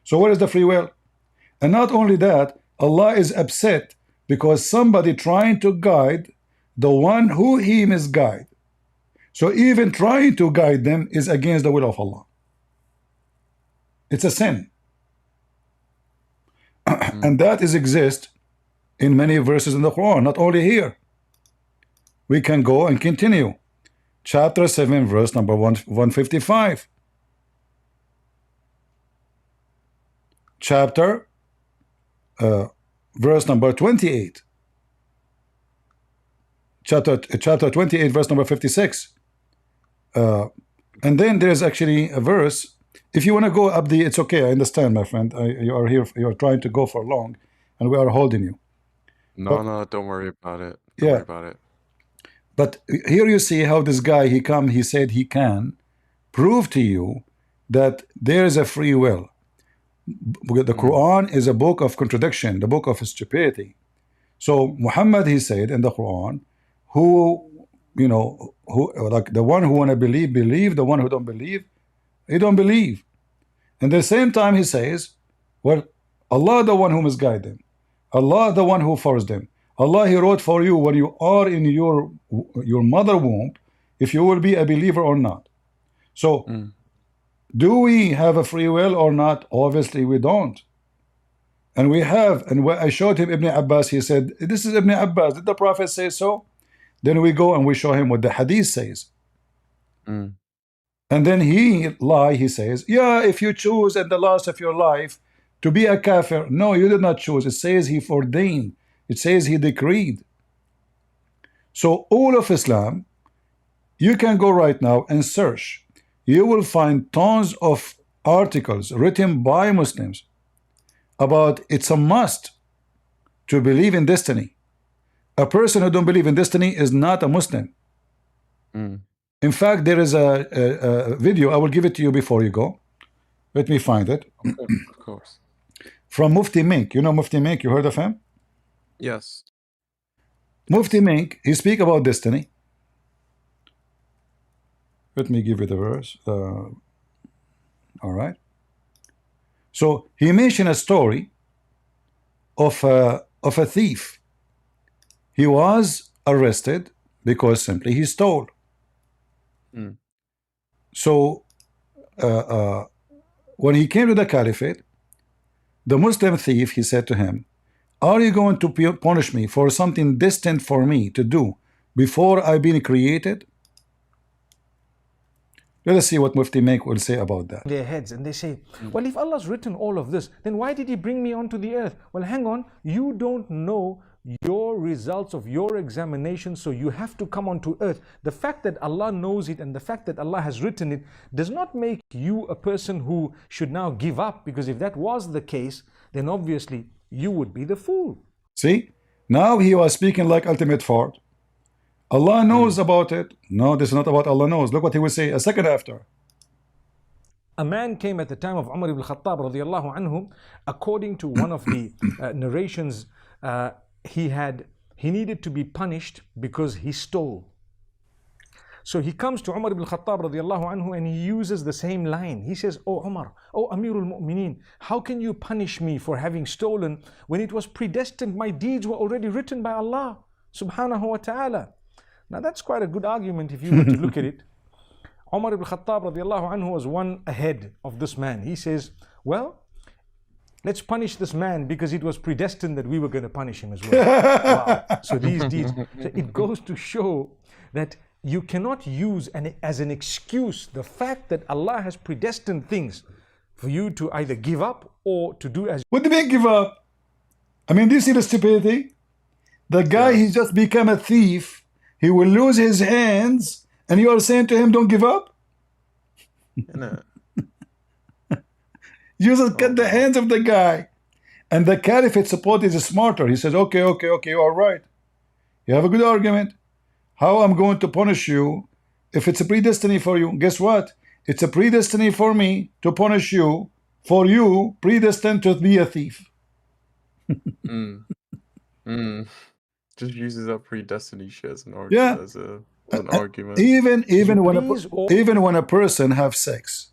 So where is the free will? And not only that, Allah is upset because somebody trying to guide the one who he misguide. So even trying to guide them is against the will of Allah. It's a sin. And that is exist in many verses in the Quran, not only here. We can go and continue. Chapter 7, verse number 155. Chapter verse number 28. Chapter 28, verse number 56. And then there's actually a verse. If you want to go up the, it's okay. I understand, my friend. You are here. You are trying to go for long, and we are holding you. No, don't worry about it. Don't Yeah. worry about it. But here you see how this guy, he said he can prove to you that there is a free will. The Quran is a book of contradiction, the book of stupidity. So Muhammad, he said in the Quran, who like the one who want to believe, the one who don't believe, he don't believe. And at the same time he says, well, Allah the one who misguide them, Allah the one who forced them, Allah he wrote for you when you are in your mother womb if you will be a believer or not. So do we have a free will or not? Obviously we don't. And we have, and when I showed him Ibn Abbas, he said, this is Ibn Abbas, did the Prophet say so? Then we go and we show him what the hadith says. And then he says, yeah, if you choose at the last of your life to be a kafir. No, you did not choose. It says he ordained. It says he decreed. So all of Islam, you can go right now and search. You will find tons of articles written by Muslims about it's a must to believe in destiny. A person who don't believe in destiny is not a Muslim. In fact, there is a video. I will give it to you before you go. Let me find it. Okay, of course. From Mufti Mink. You know Mufti Mink? You heard of him? Yes. Mufti Mink, he speak about destiny. Let me give you the verse. All right. So he mentioned a story of a thief. He was arrested because simply he stole. So when he came to the caliphate, the Muslim thief, he said to him, are you going to punish me for something distant for me to do before I've been created? Let us see what Mufti Mink will say about that. Their heads, and they say, well, if Allah's written all of this, then why did he bring me onto the earth? Well, hang on, you don't know your results of your examination, so you have to come onto earth. The fact that Allah knows it and the fact that Allah has written it does not make you a person who should now give up, because if that was the case, then obviously you would be the fool. See, now he was speaking like ultimate fraud. Allah knows about it. No, this is not about Allah knows. Look what he will say a second after. A man came at the time of Umar ibn Khattab radiallahu anhu. According to one of the narrations, he needed to be punished because he stole. So he comes to Umar ibn Khattab radiallahu anhu and he uses the same line. He says, oh Umar, oh Amirul Mu'mineen, how can you punish me for having stolen when it was predestined? My deeds were already written by Allah subhanahu wa ta'ala. Now that's quite a good argument if you were to look at it. Umar ibn Khattab radiallahu anhu was one ahead of this man. He says, well, let's punish this man because it was predestined that we were going to punish him as well. Wow. So these deeds, so it goes to show that you cannot use as an excuse the fact that Allah has predestined things for you to either give up or to do as... What do you mean give up? I mean, do you see the stupidity? The guy, he just become a thief. He will lose his hands, and you are saying to him, don't give up? No. You just cut the hands of the guy. And the caliphate support is smarter. He says, okay, all right. You have a good argument. How I'm going to punish you if it's a predestiny for you? Guess what? It's a predestiny for me to punish you for you predestined to be a thief. Just uses that predestiny shit as an argument, as a an argument. Even when please, even when a person have sex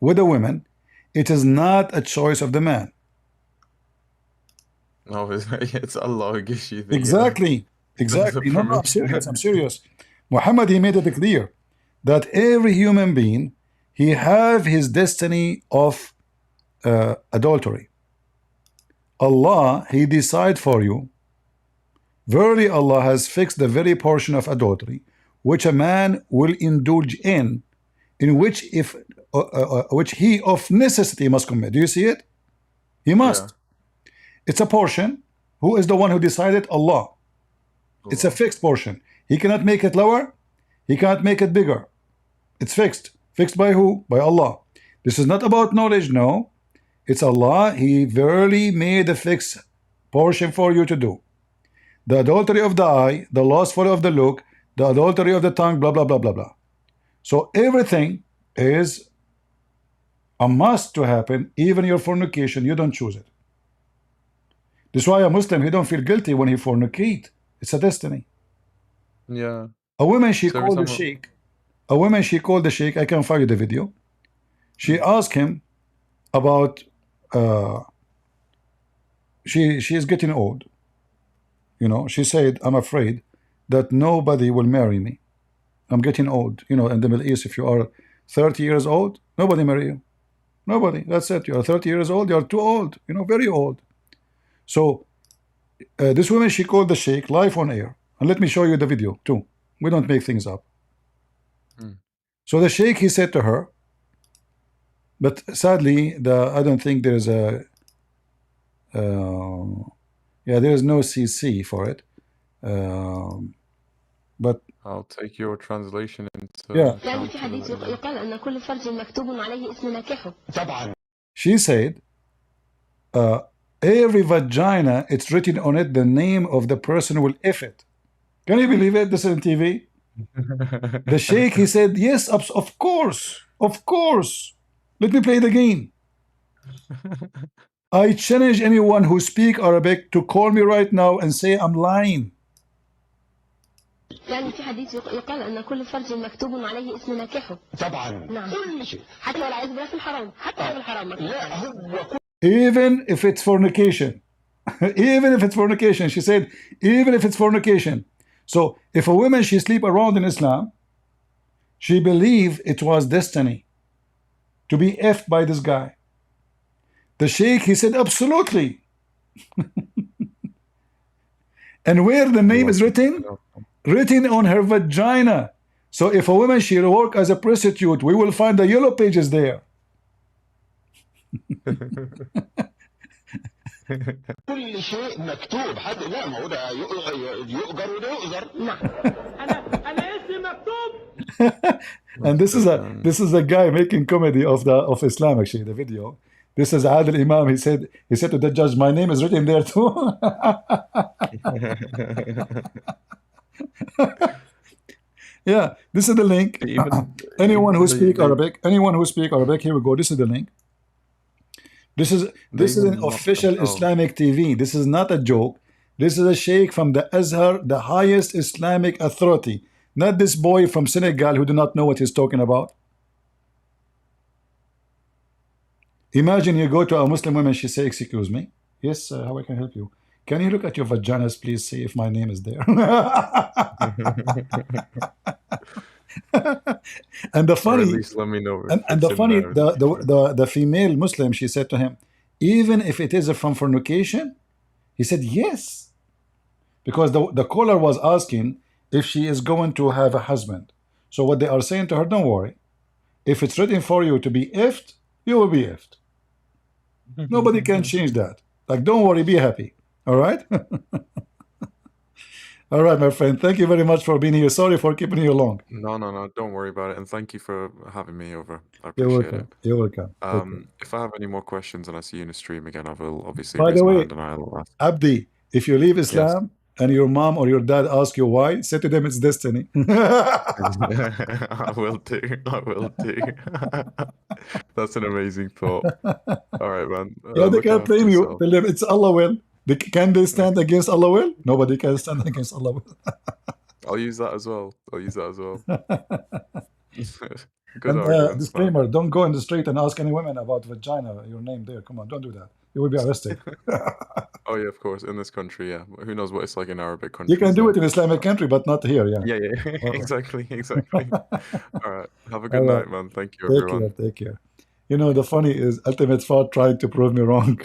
with a woman, it is not a choice of the man. No, it's a log issue thing. Exactly. Exactly. No, I'm serious. I'm serious. Muhammad, he made it clear that every human being, he have his destiny of adultery. Allah, he decide for you. Verily, Allah has fixed the very portion of adultery which a man will indulge in which which he of necessity must commit. Do you see it? He must. Yeah. It's a portion. Who is the one who decided? Allah. It's a fixed portion. He cannot make it lower. He cannot make it bigger. It's fixed. Fixed by who? By Allah. This is not about knowledge, no. It's Allah. He verily made a fixed portion for you to do. The adultery of the eye, the lustful of the look, the adultery of the tongue, blah, blah, blah, blah, blah. So everything is a must to happen. Even your fornication, you don't choose it. This is why a Muslim, he don't feel guilty when he fornicate. It's a destiny. Yeah. A woman, she So called the Sheikh. A woman, she called the Sheikh. I can find you the video. She asked him about she is getting old. You know, she said, I'm afraid that nobody will marry me. I'm getting old. You know, in the Middle East, if you are 30 years old, nobody marry you. Nobody. That's it. You are 30 years old. You are too old. You know, very old. So this woman, she called the Sheikh live on air. And let me show you the video too. We don't make things up. So the Sheikh, he said to her, but sadly, I don't think there is a yeah, there is no CC for it. But I'll take your translation into yeah. She said, every vagina, it's written on it the name of the person who will F it. Can you believe it? This is on TV. The Sheikh, he said, yes, of course, of course. Let me play the game. I challenge anyone who speak Arabic to call me right now and say I'm lying. يعني في حديث يقال أن كل فرج مكتوب عليه اسم ناكحه. طبعا. نعم. كل شيء. حتى ولا عايز في الحرام. حتى في الحرام. لا هو. Even if it's fornication. Even if it's fornication. She said, even if it's fornication. So if a woman, she sleep around in Islam, she believe it was destiny to be effed by this guy. The Sheikh, he said, absolutely. And where the name is written? Written on her vagina. So if a woman, she work as a prostitute, we will find the yellow pages there. كل شيء مكتوب حد لا ما هو ده يؤجر وده يؤجر. نعم. أنا اسمي مكتوب. And this is a guy making comedy of Islam, actually, the video. This is Adil Imam. He said to the judge, my name is written there too. Yeah, this is the link. Anyone who speak Arabic, here we go. This is the link. This is an official Islamic TV. This is not a joke. This is a sheikh from the Azhar, the highest Islamic authority. Not this boy from Senegal who do not know what he's talking about. Imagine you go to a Muslim woman, she say, excuse me. Yes, how I can help you? Can you look at your vaginas, please, see if my name is there? And the funny, or at least let me know and the funny, the female Muslim, she said to him, even if it is from fornication, he said yes, because the caller was asking if she is going to have a husband. So what they are saying to her, don't worry, if it's written for you to be effed, you will be effed. Nobody can change that. Like, don't worry, be happy. All right. All right, my friend. Thank you very much for being here. Sorry for keeping you long. No. Don't worry about it. And thank you for having me over. I You're appreciate welcome. it. You're welcome. Okay. If I have any more questions and I see you in the stream again, I will obviously By raise the my way, hand and I'll ask. Abdi, if you leave Islam and your mom or your dad ask you why, say to them it's destiny. I will do. I will do. That's an amazing thought. All right, man. Yeah, they Look can't after blame you. yourself. Tell them it's Allah will. Can they stand against Allah will? Nobody can stand against Allah will. I'll use that as well. I'll use that as well. Good And arguments, man. disclaimer: don't go in the street and ask any women about vagina. Your name there. Come on, don't do that. You will be arrested. Oh yeah, of course. In this country, yeah. Who knows what it's like in Arabic countries? You can do though. it in Islamic country, but not here. Yeah. Yeah, yeah. All right. Exactly, exactly. All right. Have a All good right. night, man. Thank you, Take everyone. care. Take care. You know, the funny is, Ultimate Thought tried to prove me wrong.